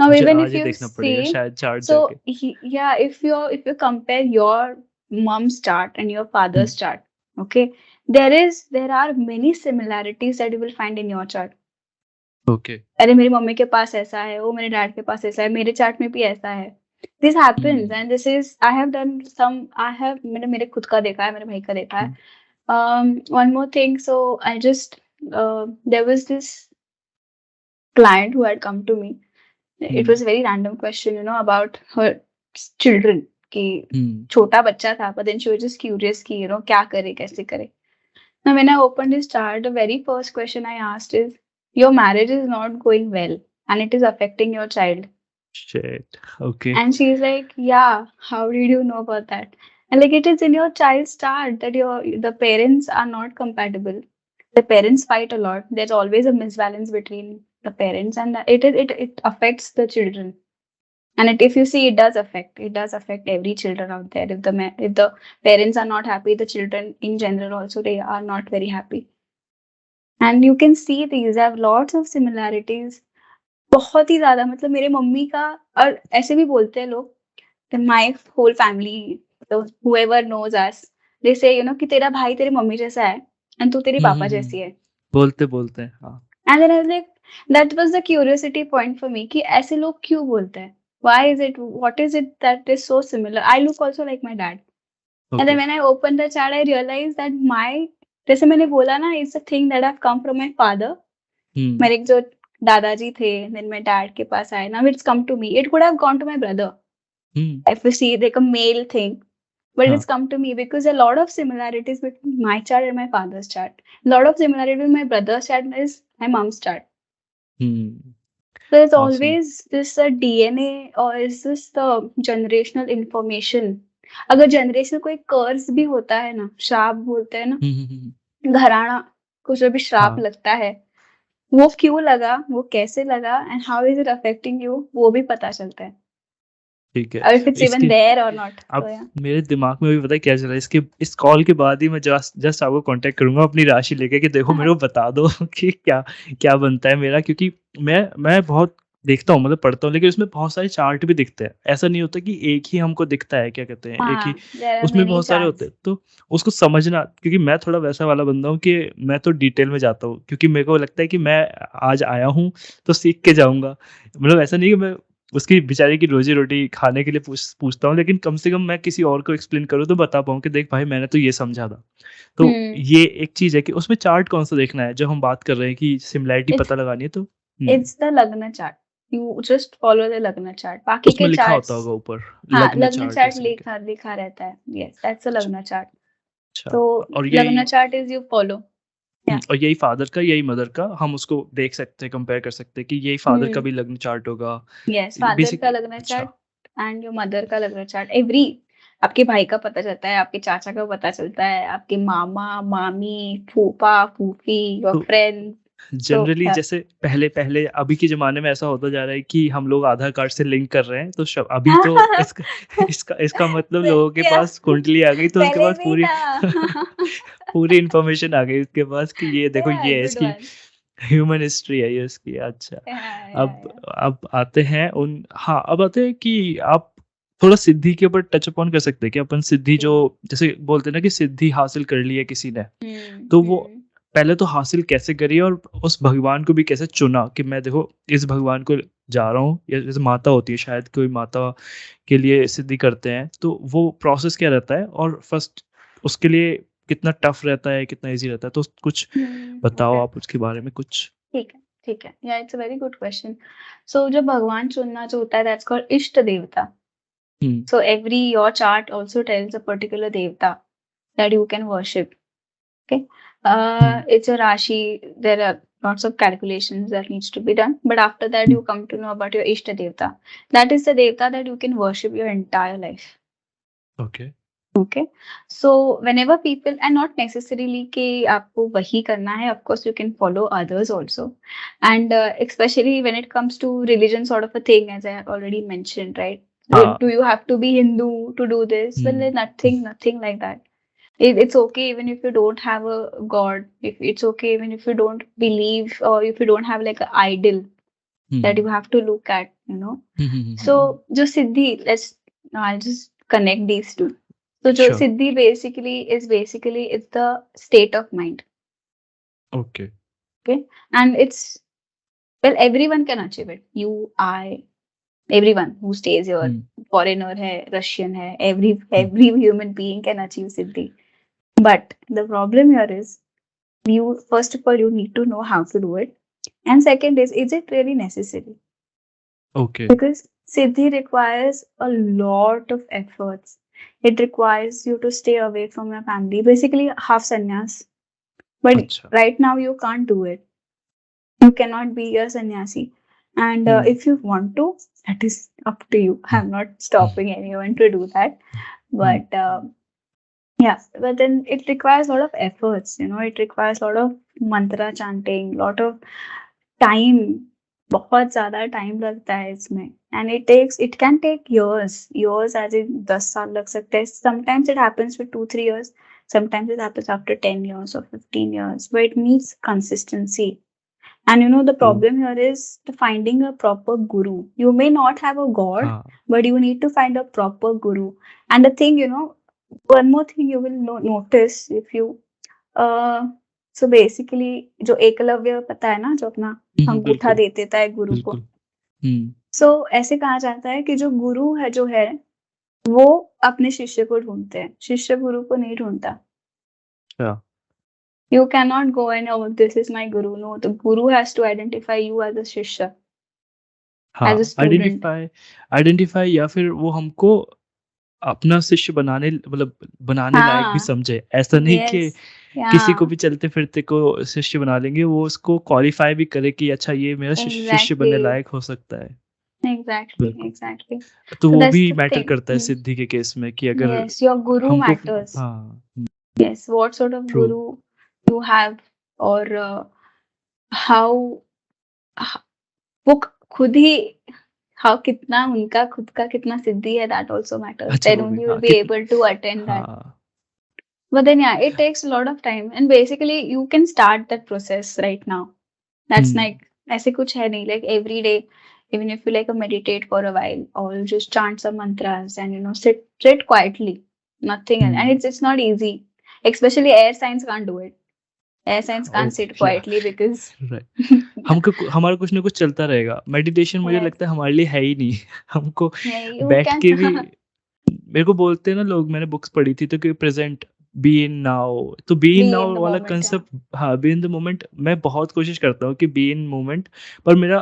Now मुझे even आज if he you देखना पड़ेगा see, शायद chart so जाके। yeah, if you compare your mom's chart and your father's chart, okay, there are many similarities that you will find in your chart. Okay. अरे मेरी mummy के पास ऐसा है, वो मेरे डैड के पास ऐसा है, मेरे चार्ट में भी ऐसा है. This happens and this is I have done some I have मैंने मेरे खुद का देखा है, मेरे भाई का देखा है. One more thing, so I just there was this client who had come to me. It was a very random question, you know, about her children. कि छोटा बच्चा था, but then she was just curious कि you know क्या करे, कैसे करे. Now when I opened his chart, the very first question I asked is, your marriage is not going well and it is affecting your child. Shit. Okay. And she's like, yeah, how did you know about that? And like, it is in your child's chart that the parents are not compatible. The parents fight a lot. There's always a misbalance between the parents, and it affects the children. And if you see, it does affect every children out there. If the parents are not happy, the children in general also they are not very happy. And you can see these have lots of similarities. बहुत ही ज़्यादा, मतलब मेरे mummy का, और ऐसे भी बोलते हैं लोग, my whole family, whoever knows us, they say, you know, कि तेरा भाई तेरे मम्मी जैसा है and तू तेरे पापा जैसी है. बोलते हैं, हाँ। And then I was like, that was the curiosity point for me कि ऐसे लोग क्यों बोलते हैं? Why is it? What is it that is so similar? I look also like my dad. And then when I opened the chart, I realized that जैसे मैंने बोला ना, it's a thing that I've come from my father. मेरे जो दादाजी थे, then my dad के पास आए. Now it's come to me. It could have gone to my brother. If you see like a male thing, but it's come to me because a lot of similarities between my chart and my father's chart. A lot of similarity with my brother's chart is my mom's chart. There's Awesome. always this DNA or is this the generational information. अगर generational कोई कर्स भी होता है ना, श्राप बोलते हैं ना, घराना कुछ जो भी श्राप लगता है, वो क्यों लगा, वो कैसे लगा, and how is it affecting you, वो भी पता चलता है. ठीक है. Or if it's even there or not. अब So, yeah. मेरे दिमाग में भी पता है क्या चल रहा है, इस कॉल के बाद ही मैं जस्ट आपको कांटेक्ट करूंगा अपनी राशि लेके कि देखो मेरे को बता दो कि क्या बनता है मेरा, क्योंकि मैं बहुत देखता हूँ, मतलब पढ़ता हूँ, लेकिन उसमें बहुत सारे चार्ट भी दिखते हैं. ऐसा नहीं होता कि एक ही हमको दिखता है, क्या कहते हैं, एक ही, there are उसमें many बहुत सारे charts. होते हैं. तो उसको समझना, क्योंकि मैं थोड़ा वैसा वाला बंदा हूँ कि मैं तो डिटेल में जाता हूँ, क्योंकि मेरे को लगता है कि मैं आज आया हूँ तो सीख के जाऊंगा. मतलब ऐसा नहीं कि मैं उसकी बेचारे की रोजी रोटी खाने के लिए पूछता हूँ, लेकिन कम से कम मैं किसी और को एक्सप्लेन करूँ तो बता पाऊँ कि देख भाई मैंने तो ये समझा था. तो ये एक चीज है कि उसमें चार्ट कौन सा देखना है, जब हम बात कर रहे हैं कि सिमिलैरिटी पता लगानी है तो इट्स द लग्न chart. You just follow the लग्न चार्ट. बाकी उसमें के लिखा चार्ट्स, होता होगा ऊपर हाँ, लग्न लग्न चार्ट चार्ट ऐसे करके. लिखा रहता है. यस, दैट्स द लग्न चार्ट. अच्छा. तो और यही लग्न चार्ट इज यू फॉलो. और यही फादर का यही मदर का हम उसको देख सकते हैं, कंपेयर कर सकते हैं कि यही फादर का भी लग्न चार्ट होगा. यस, फादर का लग्न चार्ट एंड योर मदर का लग्न चार्ट. एवरी आपके भाई का पता चलता है, आपके चाचा का पता चलता है, आपके मामा मामी फूफा फूफी, योर फ्रेंड्स. जनरली जैसे पहले अभी के ज़माने में ऐसा होता जा रहा है कि हम लोग आधार कार्ड से लिंक कर रहे हैं, तो अभी तो इसका मतलब लोगों के पास कुंडली आ गई, तो उसके पास पूरी इन्फॉर्मेशन आ गई उसके पास कि ये देखो ये है इसकी ह्यूमन हिस्ट्री है ये इसकी. अच्छा. अब आते हैं अब आते हैं कि आप थोड़ा सिद्धि के ऊपर टच अपॉन कर सकते हैं कि अपन सिद्धि जो जैसे बोलते हैं ना कि सिद्धि हासिल कर ली है किसी ने, तो वो पहले तो हासिल कैसे करी और उस भगवान को भी कैसे चुना कि मैं देखो इस भगवान को जा रहा हूँ, या जैसे माता होती है, शायद कोई माता के लिए सिद्धि करते हैं, तो वो प्रोसेस क्या रहता है और फर्स्ट उसके लिए कितना टफ रहता है, कितना इजी रहता है, तो कुछ बताओ आप उसके बारे में कुछ. ठीक है. या it's a very good question. So जब भगवान चुनना जो होता है, दैट्स कॉल्ड इष्ट देवता. So your chart also tells a particular devata that you can worship. Okay. It's a rashi. There are lots of calculations that needs to be done. But after that, you come to know about your Ishta Devata. That is the devata that you can worship your entire life. Okay. So whenever people, and not necessarily कि आपको वही करना है, of course you can follow others also. And especially when it comes to religion sort of a thing, as I have already mentioned, right? Do you have to be Hindu to do this? Well, nothing like that. It's okay even if you don't have a god. If it's okay even if you don't believe, or if you don't have like an idol that you hmm have to look at, you know. So हम्म जो सिद्धि, let's, I'll just connect these two. So जो sure Siddhi basically it's the state of mind. Okay Okay, and it's, well, everyone can achieve it. You, I, everyone who stays here, hmm foreigner hai, Russian hai, hmm every human being can achieve siddhi. But the problem here is, you, first of all, you need to know how to do it, and second is it really necessary? Okay Because siddhi requires a lot of efforts. It requires you to stay away from your family, basically half sannyas. But अच्छा right now you can't do it. You cannot be a sannyasi. And hmm if you want to, that is up to you. Hmm I'm not stopping anyone to do that. Hmm But yeah, but then it requires a lot of efforts. It requires a lot of mantra chanting, lot of time. बहुत ज्यादा time लगता है इसमें, and it can take years as in 10 साल लग सकते हैं. Sometimes it happens with 2-3 years, sometimes it happens after 10 years or 15 years, but it needs consistency. And the true problem here is the finding a proper guru. You may not have a god, हाँ but you need to find a proper guru. And the thing, one more thing you will notice if you, uh, so basically, जो एकलव्य पता है ना, जो अपना अंगूठा बिल्कुल दे देता है गुरु को. बिल्कुल हम्म सो ऐसे कहा जाता है कि जो गुरु है, जो है, वो अपने शिष्य को ढूंढते हैं, शिष्य गुरु को नहीं ढूंढता. अच्छा You cannot go and, oh, this is my guru. No, the guru has to identify you as a shishya, as a हाँ student. आइडेंटिफाई आइडेंटिफाई या फिर वो हमको अपना शिष्य बनाने मतलब बनाने लायक भी हाँ, समझे ऐसा नहीं कि yes, किसी को yeah, भी चलते फिरते को शिष्य बना लेंगे वो उसको क्वालिफाई भी करे कि अच्छा ये मेरा शिष्य बनने exactly, लायक हो सकता है exactly, बिल्कुल exactly. तो So वो that's भी the मैटर thing. करता है सिद्धि के केस में कि अगर Yes, your guru हमको matters. हाँ Yes, what sort of true guru you have, or how, h- वो खुद ही, how कितना उनका खुद का कितना सिद्धि है, that also matters. अच्छा Then वो भी only you हाँ will be कितना able to attend that. हाँ But then yeah, it takes a lot of time, and basically you can start that process right now. That's hmm like, ऐसे कुछ है नहीं, like every day, even if you like meditate for a while, or you just chant some mantras and sit quietly, nothing else. And hmm it's not easy. Especially air signs can't do it. Air signs can't sit okay या quietly because right yeah, हमको हमारा कुछ ना कुछ चलता रहेगा meditation मुझे yes, लगता है हमारे लिए है ही नहीं हमको yeah, you बैठ can. के भी मेरे को बोलते हैं ना लोग मैंने बुक्स पढ़ी थी तो कि प्रेजेंट बी इन नाउ तो be in Be in now the वाला moment. Yeah. कंसेप्ट हाँ बी इन द मोमेंट मैं बहुत कोशिश करता हूँ कि बी इन मोमेंट पर मेरा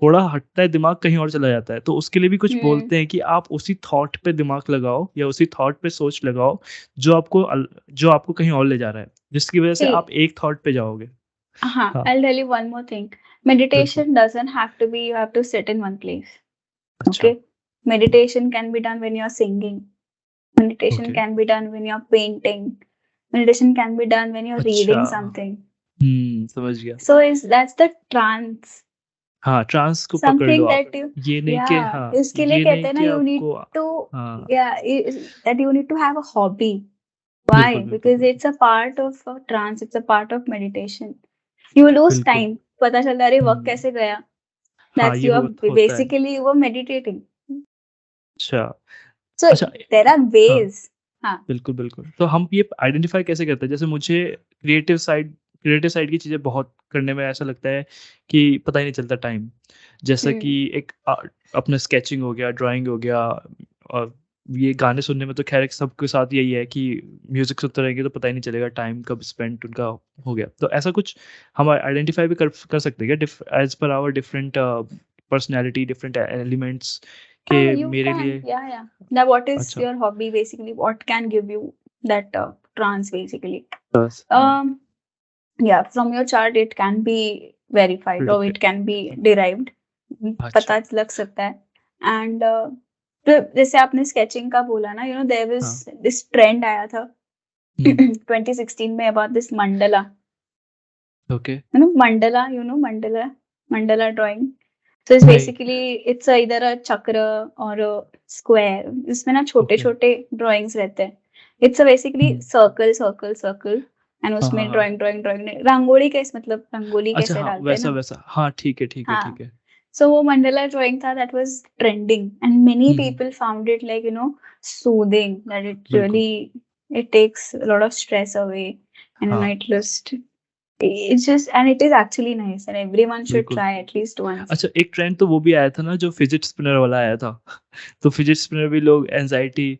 थोड़ा हटता है दिमाग कहीं और चला जाता है तो उसके लिए भी कुछ Hmm. बोलते हैं कि आप उसी थॉट पे दिमाग लगाओ या उसी थॉट पे सोच लगाओ जो आपको जो आपको कहीं और ले जा रहा है जिसकी वजह से See, आप एक थॉट पे जाओगे हाँ I'll tell you one more thing. बिल्कुल Meditation doesn't have to be, you have to sit in one place. अच्छा Okay? Meditation can be done when you're singing. Meditation okay can be done when you're painting. Meditation can be done when you're अच्छा reading something. समझ गया So that's the trance. हाँ trans को पकड़ लो Something आप that you, ये नहीं कि yeah, हाँ इसके लिए ये कहते नहीं हैं ना, कि you need आपको to, हाँ yeah, that you need to have a hobby. बिल्कुल Why? बिल्कुल Because बिल्कुल it's a part of a trance, it's a part of meditation. You lose बिल्कुल time. पता चलता है, अरे वक्त हम्म कैसे गया? हाँ That's ये you are होता है basically you are meditating. अच्छा So अच्छा there are हाँ ways. हाँ. बिल्कुल बिल्कुल तो हम ये आइडेंटिफाई कैसे करते हैं जैसे मुझे क्रिएटिव साइड की चीज़ें बहुत करने में ऐसा लगता है कि पता ही नहीं चलता टाइम जैसा कि Hmm. एक अपना स्केचिंग हो गया ड्राइंग हो गया और ये गाने सुनने में तो खैर एक सबके साथ यही है कि म्यूजिक सुनते रहेंगे तो पता ही नहीं चलेगा टाइम कब स्पेंड उनका हो गया तो ऐसा कुछ हम आइडेंटिफाई भी कर सकते हैं क्या as per our different personality different elements के You मेरे can. लिए Yeah, yeah. Now, what is अच्छा your hobby basically? What can give you that trance basically? बस Um, yeah, from your chart it can be verified or it predict can be derived. अच्छा पता लग सकता है. And तो जैसे आपने sketching का बोला ना, there was हाँ this trend आया था हुँ, 2016 में about this mandala. Okay, Mandala drawing. So it's नहीं, basically it's either a chakra or a square. इसमें ना छोटे ओके, छोटे drawings रहते हैं. It's basically hmm, circle circle circle and हाँ हाँ उसमें हाँ, ड्राइंग ड्राइंग ड्राइंग रंगोली कैसे, मतलब रंगोली अच्छा कैसे हाँ, डालते हैं वैसा ना। वैसा, हाँ ठीक है ठीक है हाँ, ठीक है। so वो मंडला ड्राइंग था, that was trending and many hmm, people found it like, soothing, that it बिल्कुल really, it takes a lot of stress away, and हाँ, it just, it's just, and it is actually nice and everyone should बिल्कुल। try at least once. अच्छा, एक trend तो वो भी आया था ना, जो फिजिट स्पिनर वाला आया था। तो फिजिट स्पिनर भी लोग एंजाइटी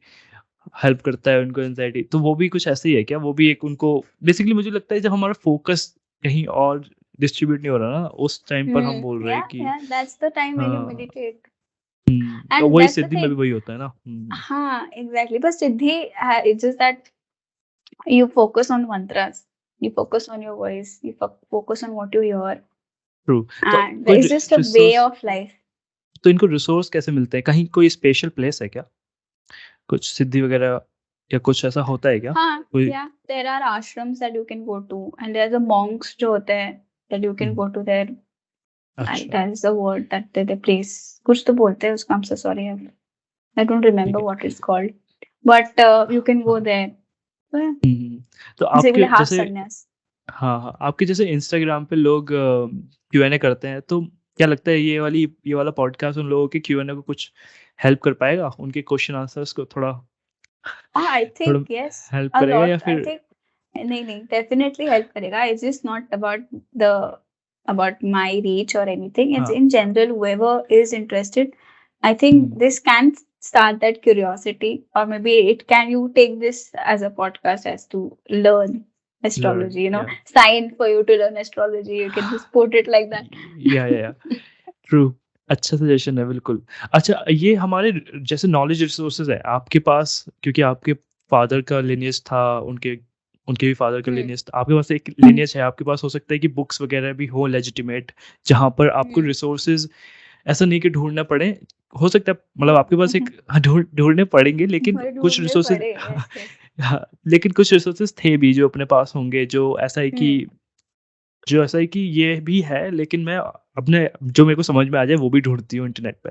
हेल्प करता है उनको, एंजाइटी तो वो भी कुछ ऐसे ही है क्या? वो भी एक उनको बेसिकली मुझे लगता है जब हमारा फोकस कहीं और डिस्ट्रीब्यूट नहीं हो रहा ना, उस टाइम पर हम बोल रहे हैं Yeah, कि yeah, that's the time when you हाँ, meditate, तो and वही that's the सिद्धि में भी thing. वही होता है ना। हाँ, exactly, but Siddhi, it's just that you focus on mantras, you focus on your voice, you focus on what you hear, true. तो and कोई it's just a way resource, of life. तो इनको resource कैसे मिलते हैं? कहीं कोई special place है क्या? कुछ सिद्धि वगैरह या कुछ ऐसा होता है क्या? हाँ, कोई yeah, there are ashrams that you can go to, and there's a monks जो होते हैं that you can hmm, go to there. अच्छा, That is the word that the place. कुछ तो बोलते हैं उसका, I'm so sorry, I don't remember ठीक what है। it's called, but you can go हाँ, there. So, yeah, तो basically आपके half जैसे sannyas. हाँ, हाँ, आपके जैसे इंस्टाग्राम पे लोग क्यू&ए करते हैं, तो क्या लगता है ये वाला पॉडकास्ट उन लोगों के क्यू&ए को कुछ हेल्प कर पाएगा? उनके क्वेश्चन आंसर्स को थोड़ा I थोड़ा think yes, हेल्प a करेगा या lot. I फिर think नहीं definitely help करेगा. It's just not about the about my reach or anything. It's हाँ, in general, whoever is interested, I think hmm, this can start that curiosity, or maybe it can, you take this as a podcast as to learn learn astrology. या Sign for you to learn astrology. You can just put it like that. या true, अच्छा suggestion है बिल्कुल। अच्छा, ये हमारे जैसे knowledge resources है आपके पास, क्योंकि आपके फादर का लिनिएज था, उनके उनके भी फादर का हम्म लिनिएज था, आपके पास एक लिनिएज है, आपके पास हो सकता है कि बुक्स वगैरह भी हो लेजिटिमेट, जहाँ पर आपको हम्म रिसोर्सेज़ ऐसा नहीं कि ढूँढना पड़े। हो सकता है मतलब आपके पास एक हाँ, ढूँढने पड़ेंगे, लेकिन और कुछ ढूंढने रिसोर्सेज़ पड़े, yes, yes. हाँ, लेकिन कुछ रिसोर्सेज़ थे भी जो अपने पास होंगे, हम्म जो ऐसा है कि ये भी है, लेकिन मैं अपने जो मेरे को समझ में आ जाए वो भी ढूँढती हूँ इंटरनेट पे।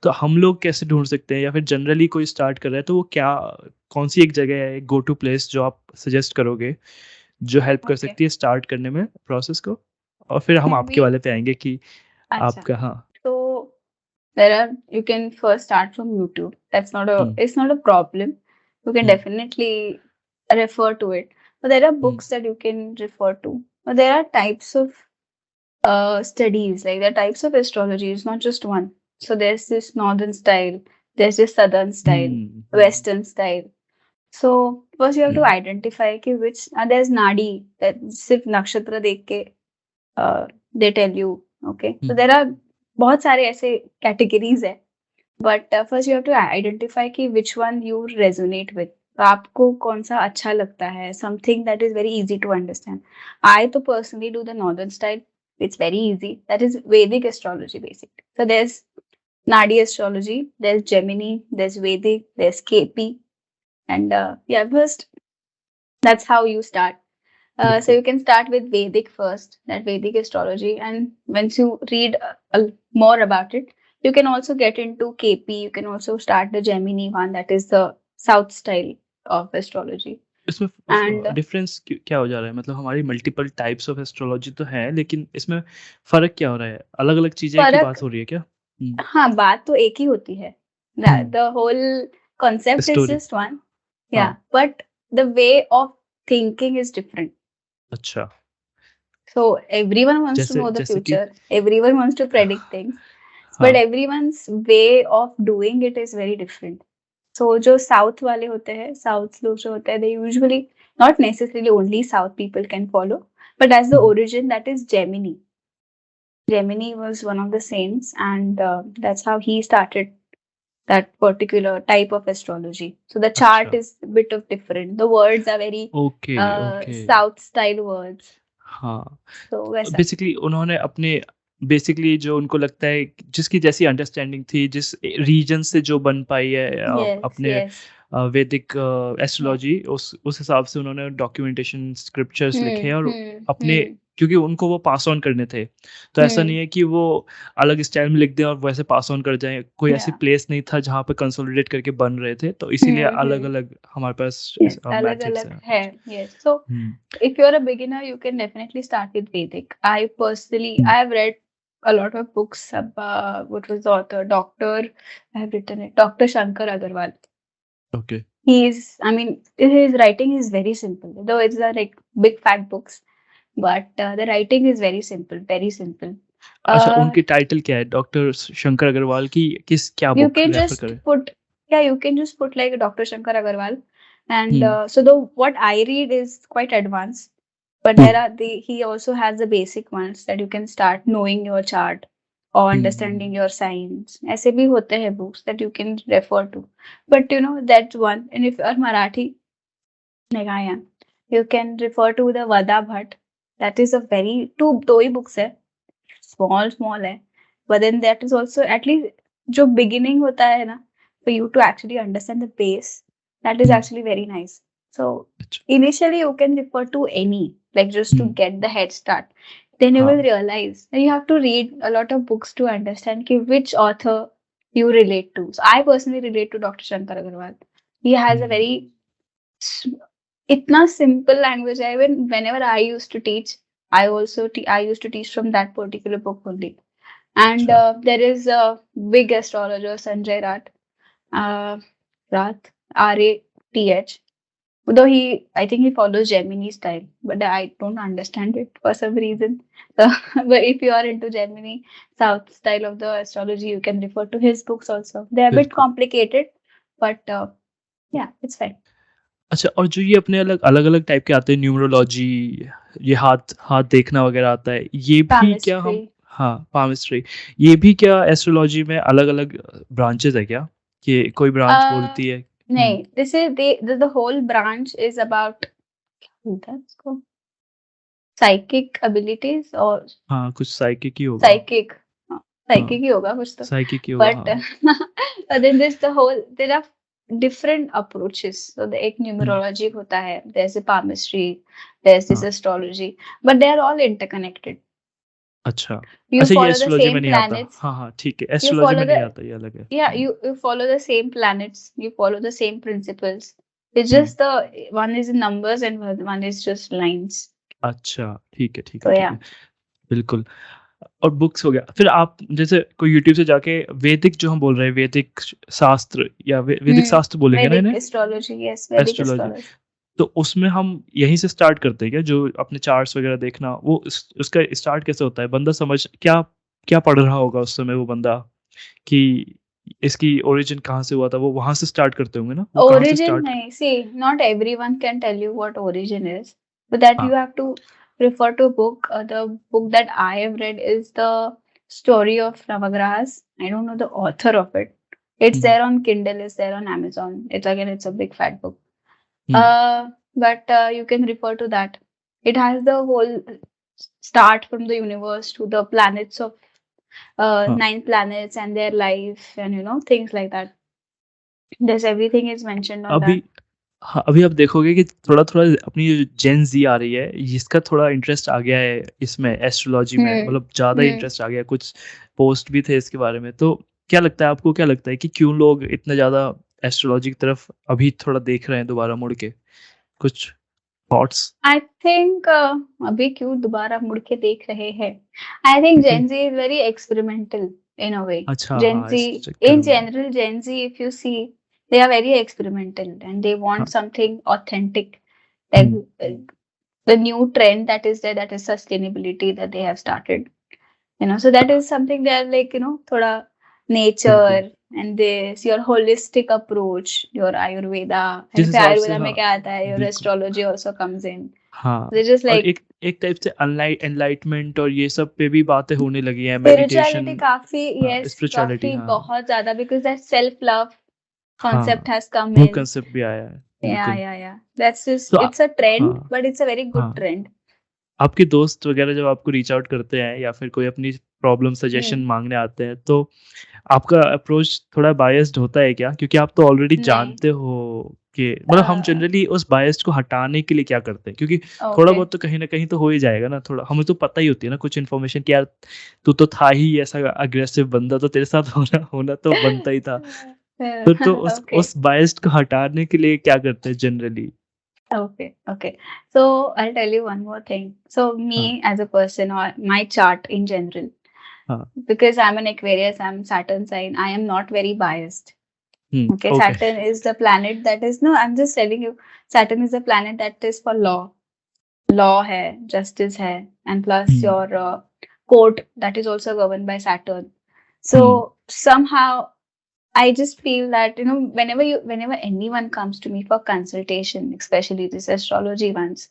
तो हम लोग कैसे ढूँढ सकते हैं, या फिर जनरली कोई स्टार्ट कर रहा है तो वो क्या, कौन-सी एक जगह है, एक गो टू प्लेस जो आप सजेस्ट करोगे, जो हेल्प कर Okay. सकती है स्टार्ट करने में प्रोसेस को? और फिर हम आपके We वाले पे आएँगे कि अच्छा, आपका हाँ। so there are, you can first start from YouTube. That's not a, hmm, it's not a problem. You can hmm, definitely refer to it. But there are hmm, books that you can refer to. But there are types of studies, like there are types of astrology. It's not just one. So there's this northern style, there's this southern style, hmm, hmm, western style. So first you have to hmm, identify कि which, there's nadi, that सिर्फ नक्षत्र देख के they tell you. Okay, hmm, so there are बहुत सारे ऐसे categories है, but first you have to identify कि which one you resonate with. तो आपको कौन सा अच्छा लगता है, something that is very easy to understand. I तो personally do the northern style. It's very easy. That is Vedic astrology basically. So there's Nadi astrology, there's Gemini, there's Vedic, there's KP, and yeah, first that's how you start. So बिल्कुल। you can start with Vedic first, that Vedic astrology, and once you read more about it, you can also get into KP. You can also start the Gemini one, that is the South style of astrology. इसमें And difference क्या हो जा रहा है? मतलब हमारी multiple types of astrology तो है, लेकिन इसमें फ़र्क क्या हो रहा है? अलग-अलग चीज़ें की फर्क, बात हो रही है क्या? हुँ, हाँ, बात तो एक ही होती है. हुँ, The whole concept is story, just one, हाँ, yeah, but the way of thinking is different. अच्छा। So everyone wants to जैसे know the जैसे कि future. Everyone wants to predict things, but हाँ, everyone's way of doing it is very different. So जो south वाले होते हैं, south लोग जो होते हैं, they usually, not necessarily only South people can follow, but as the hmm, origin, that is Gemini. Gemini was one of the saints, and that's how he started that particular type of astrology. So the chart अच्छा, is a bit of different. The words are very okay, okay, South style words. हाँ। So वैसा. Basically उन्होंने अपने basically जो उनको लगता है कि जिसकी जैसी अंडरस्टैंडिंग थी, जिस रीजन से जो बन पाई है Yes, अपने yes. वैदिक Yeah. एस्ट्रोलॉजी, उस हिसाब से उन्होंने डॉक्यूमेंटेशन स्क्रिप्चर्स लिखे हैं और अपने Hmm. क्योंकि उनको वो पास ऑन करने थे। तो ऐसा नहीं है कि वो अलग स्टाइल में लिख दें और वैसे पास ऑन कर जाएँ। कोई ऐसी या प्लेस नहीं था जहाँ पे कंसोलिडेट करके बन रहे थे, तो इसीलिए हम्म अलग-अलग हमारे पास Yes, मेथड्स अलग-अलग हैं है। कुछ। Yes. So hmm, if you're a beginner, you can definitely start with Vedic. I personally, hmm, I have read a lot of books about what was the author, Doctor. I have written it, Doctor Shankar Agarwal. Okay. I mean, his writing is very simple. Though it's like big fat books, but the writing is very simple, very simple. अच्छा, Uh, उनकी title क्या है? Doctor Shankar Agarwal की क्या you book can refer just करें? put, yeah, you can just put like Dr. Shankar Agarwal. And hmm, so the what I read is quite advanced, but hmm, there are he also has the basic ones that you can start knowing your chart or hmm, understanding your signs. ऐसे भी होते हैं books that you can refer to. But you know that's one. And if you are Marathi, like I am, you can refer to the Vada Bhat. That is a very two दो ही books है, small है, but then that is also at least जो beginning होता है ना, for you to actually understand the base, that is hmm, actually very nice. So अच्छा, initially you can refer to any, like just to hmm, get the head start. Then you will हाँ, realize that you have to read a lot of books to understand कि which author you relate to. So I personally relate to Dr. Shankar Agarwal. He has a hmm, very इतना simple language है. Even whenever I used to teach, I used to teach from that particular book only. And अच्छा, there is a big astrologer, Sanjay Rath, Rath. Though I think he follows Gemini style, but I don't understand it for some reason. So, but if you are into Gemini South style of the astrology, you can refer to his books also. They are a bit बिल्कुल। complicated, but yeah, it's fine. अच्छा, और जो ये अपने अलग-अलग type के आते हैं, न्यूमरोलॉजी, ये हाथ हाथ देखना वगैरह आता है, ये भी क्या हम Palmistry. हाँ, पामिस्ट्री, ये भी क्या एस्ट्रोलॉजी में अलग-अलग ब्रांचेज़ है क्या? कि कोई ब्रांच Uh, बोलती है? हुँ, no, this is the whole branch is about that's called psychic abilities or हाँ, कुछ साइकिक ही होगा। psychic. हाँ, Psychic ही होगा कुछ तो. साइकिक ही होगा, But हाँ। but then there's the whole there are different approaches. So the एक हुँ, numerology होता है, there's a palmistry, there's this हाँ, astrology, but they are all interconnected. अच्छा। You अच्छा, ये follow the एस्ट्रोलॉजी में same नहीं आता। planets. हाँ, हाँ, ठीक है, You एस्ट्रोलॉजी follow में नहीं the आता, ये अलग है। yeah hmm, you follow the same planets. You follow the same principles. It's hmm, just the one is in numbers and one is just lines. अच्छा, ठीक है, ठीक है, So ठीक yeah. है, बिल्कुल। और बुक्स हो गया। फिर आप जैसे कोई यूट्यूब से जाके वैदिक जो हम बोल रहे हैं, वैदिक शास्त्र या वैदिक शास्त्र बोलेंगे ना Vedic इन्हें? astrology, yes, Vedic astrology. astrology. तो उसमें हम यहीं से स्टार्ट करते हैं क्या? जो अपने चार्ट्स वगैरह देखना, वो उसका स्टार्ट कैसे होता है? बंदा समझ क्या क्या पढ़ रहा होगा उस समय वो बंदा कि इसकी ओरिजिन कहाँ से हुआ था? वो वहाँ से स्टार्ट करते होंगे ना? वो कहाँ से Origin, start nahi. See, not everyone can tell you what origin is, but that हाँ, you have to refer to a book. The book that I have read is the story of Navagrahas. I don't know the author of it. It's hmm, there on Kindle, it's there on Amazon. It's a big fat book. Hmm, But you can refer to that. It has the whole start from the universe to the planets of हाँ। 9 planets and their life and things like that. There's everything is mentioned on अभी that. हाँ, अभी आप देखोगे कि थोड़ा-थोड़ा अपनी जो जेन ज़ी आ रही है, इसका थोड़ा इंटरेस्ट आ गया है इसमें एस्ट्रोलॉजी में, Hmm. मतलब ज़्यादा ही Hmm. इंटरेस्ट आ गया है, कुछ पोस्ट भी थे इसके बारे में। तो क्या लगता है आपको, क्या लगता है कि क्यों लोग इतना ज़्यादा एस्ट्रोलॉजी की तरफ अभी थोड़ा देख रहे हैं दोबारा मुड़ के? कुछ थॉट्स? I think अभी क्यों दोबारा मुड़ के देख रहे हैं? I think क्योंकि Gen Z is very experimental in a way. अच्छा, Gen हाँ, Z, इस चक्कर in में। general, Gen Z, if you see, they are very experimental and they हाँ, want something authentic. Like hmm, the new trend that is there, that is sustainability that they have started. So that is something they are like, thoda बिल्कुल। nature and this, your holistic approach, your Ayurveda. जिस And फिर हिसाब से Ayurveda हाँ, में क्या आता है? Your बिल्कुल। astrology also comes in. हाँ, They're just और like एक एक टाइप से एनलाइटमेंट और ये सब पे भी बातें होने लगी हैं, spirituality मेडिटेशन। काफ़ी हाँ, yes, स्पिरिचुअलिटी, काफ़ी हाँ, बहुत ज़्यादा because that self-love concept हाँ, has come वो in. कांसेप्ट भी आया है, Yeah, बिल्कुल। yeah, yeah. That's just, तो it's a trend, हाँ, but it's a very good हाँ, trend. आपके दोस्त वगैरह जब आपको रीच आउट करते हैं या फिर कोई अपनी प्रॉब्लम सजेशन Hmm. माँगने आते हैं, तो आपका अप्रोच थोड़ा बायस्ड होता है क्या? क्योंकि आप तो ऑलरेडी नहीं, जानते हो कि मतलब हम Uh, जनरली उस बायस्ड को हटाने के लिए क्या करते हैं? क्योंकि थोड़ा okay. बहुत तो कहीं न कहीं तो हो ही जाएगा ना, थोड़ा हमें तो पता ही होती है ना कुछ इन्फॉर्मेशन कि यार तू तो था ही ऐसा अग्रेसिव बंदा, तो तेरे साथ होना होना तो बनता ही था। फिर तो Okay. उस बायस्ड को हटाने के लिए क्या करते हैं generally? Okay. Okay. So I'll tell you one more thing. So हाँ, me as a person or my chart in general, हाँ। because I'm an Aquarius, I'm Saturn sign, I am not very biased. Hmm, Okay. Okay. Saturn is the planet that is, no, I'm just telling you, Saturn is the planet that is for law. Law hai, justice hai, and plus hmm, your court that is also governed by Saturn. Hmm, So somehow I just feel that, whenever anyone comes to me for consultation, especially this astrology ones,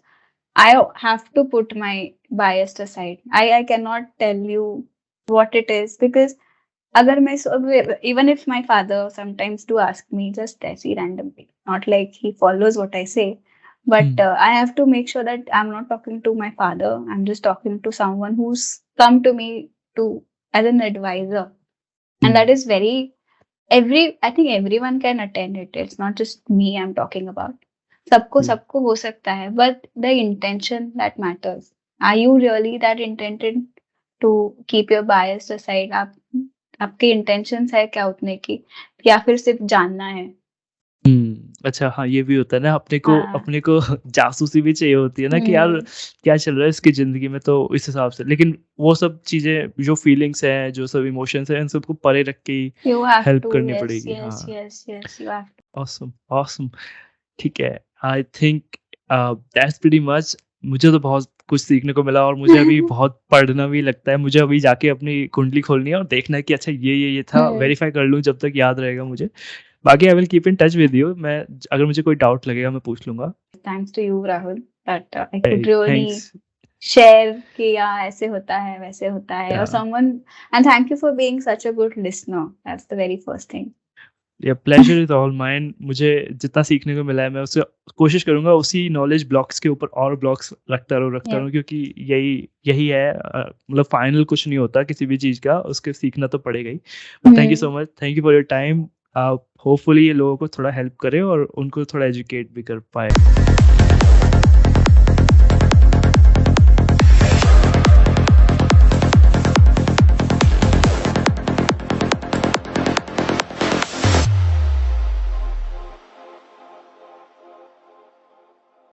I have to put my bias aside. I cannot tell you what it is, because agar मैं even if my father sometimes do ask me just ऐसे randomly, not like he follows what I say, but hmm, I have to make sure that I'm not talking to my father. I'm just talking to someone who's come to me to as an advisor, and that hmm, is very I think everyone can attend it. It's not just me I'm talking about. सबको true. सबको हो सकता है, but the intention that matters. Are you really that intended to keep your bias aside? आपकी intentions है क्या उतने की, या फिर सिर्फ जानना है? अच्छा हाँ, ये भी होता है ना हाँ. अपने को जासूसी भी चाहिए होती है ना कि यार हम्म. क्या चल रहा है इसकी ज़िंदगी में, तो इस हिसाब से। लेकिन वो सब चीज़ें जो फीलिंग्स हैं, जो सब इमोशंस हैं, इन सबको परे रख के ही You have हेल्प to. करनी Yes, पड़ेगी। yes, हाँ, yes, yes. You have to. Awesome, awesome. ठीक है। I think that's pretty much. मुझे तो बहुत कुछ सीखने को मिला और मुझे अभी बहुत पढ़ना भी लगता है। मुझे अभी जाके अपनी कुंडली खोलनी है और देखना है कि अच्छा ये था, Hmm. वेरीफ़ाई कर लूँ जब तक याद रहेगा मुझे। बाकी I will keep in touch with you. मैं अगर मुझे कोई डाउट लगेगा मैं पूछ लूँगा। Thanks to you, Rahul, that I Hey, could really thanks. share कि यार ऐसे होता है वैसे होता है, या or someone, and thank you for being such a good listener. That's the very first thing. या प्लेज़र इज़ ऑल माइन। मुझे जितना सीखने को मिला है मैं उससे कोशिश करूँगा उसी नॉलेज ब्लॉक्स के ऊपर और ब्लॉक्स रखता Yeah. रहूँ, क्योंकि यही यही है मतलब फाइनल कुछ नहीं होता किसी भी चीज़ का, उसके सीखना तो पड़ेगा ही। But thank you Hmm. So much, thank you for your time. Hopefully ये लोगों को थोड़ा हेल्प करे और उनको थोड़ा एजुकेट भी कर पाए।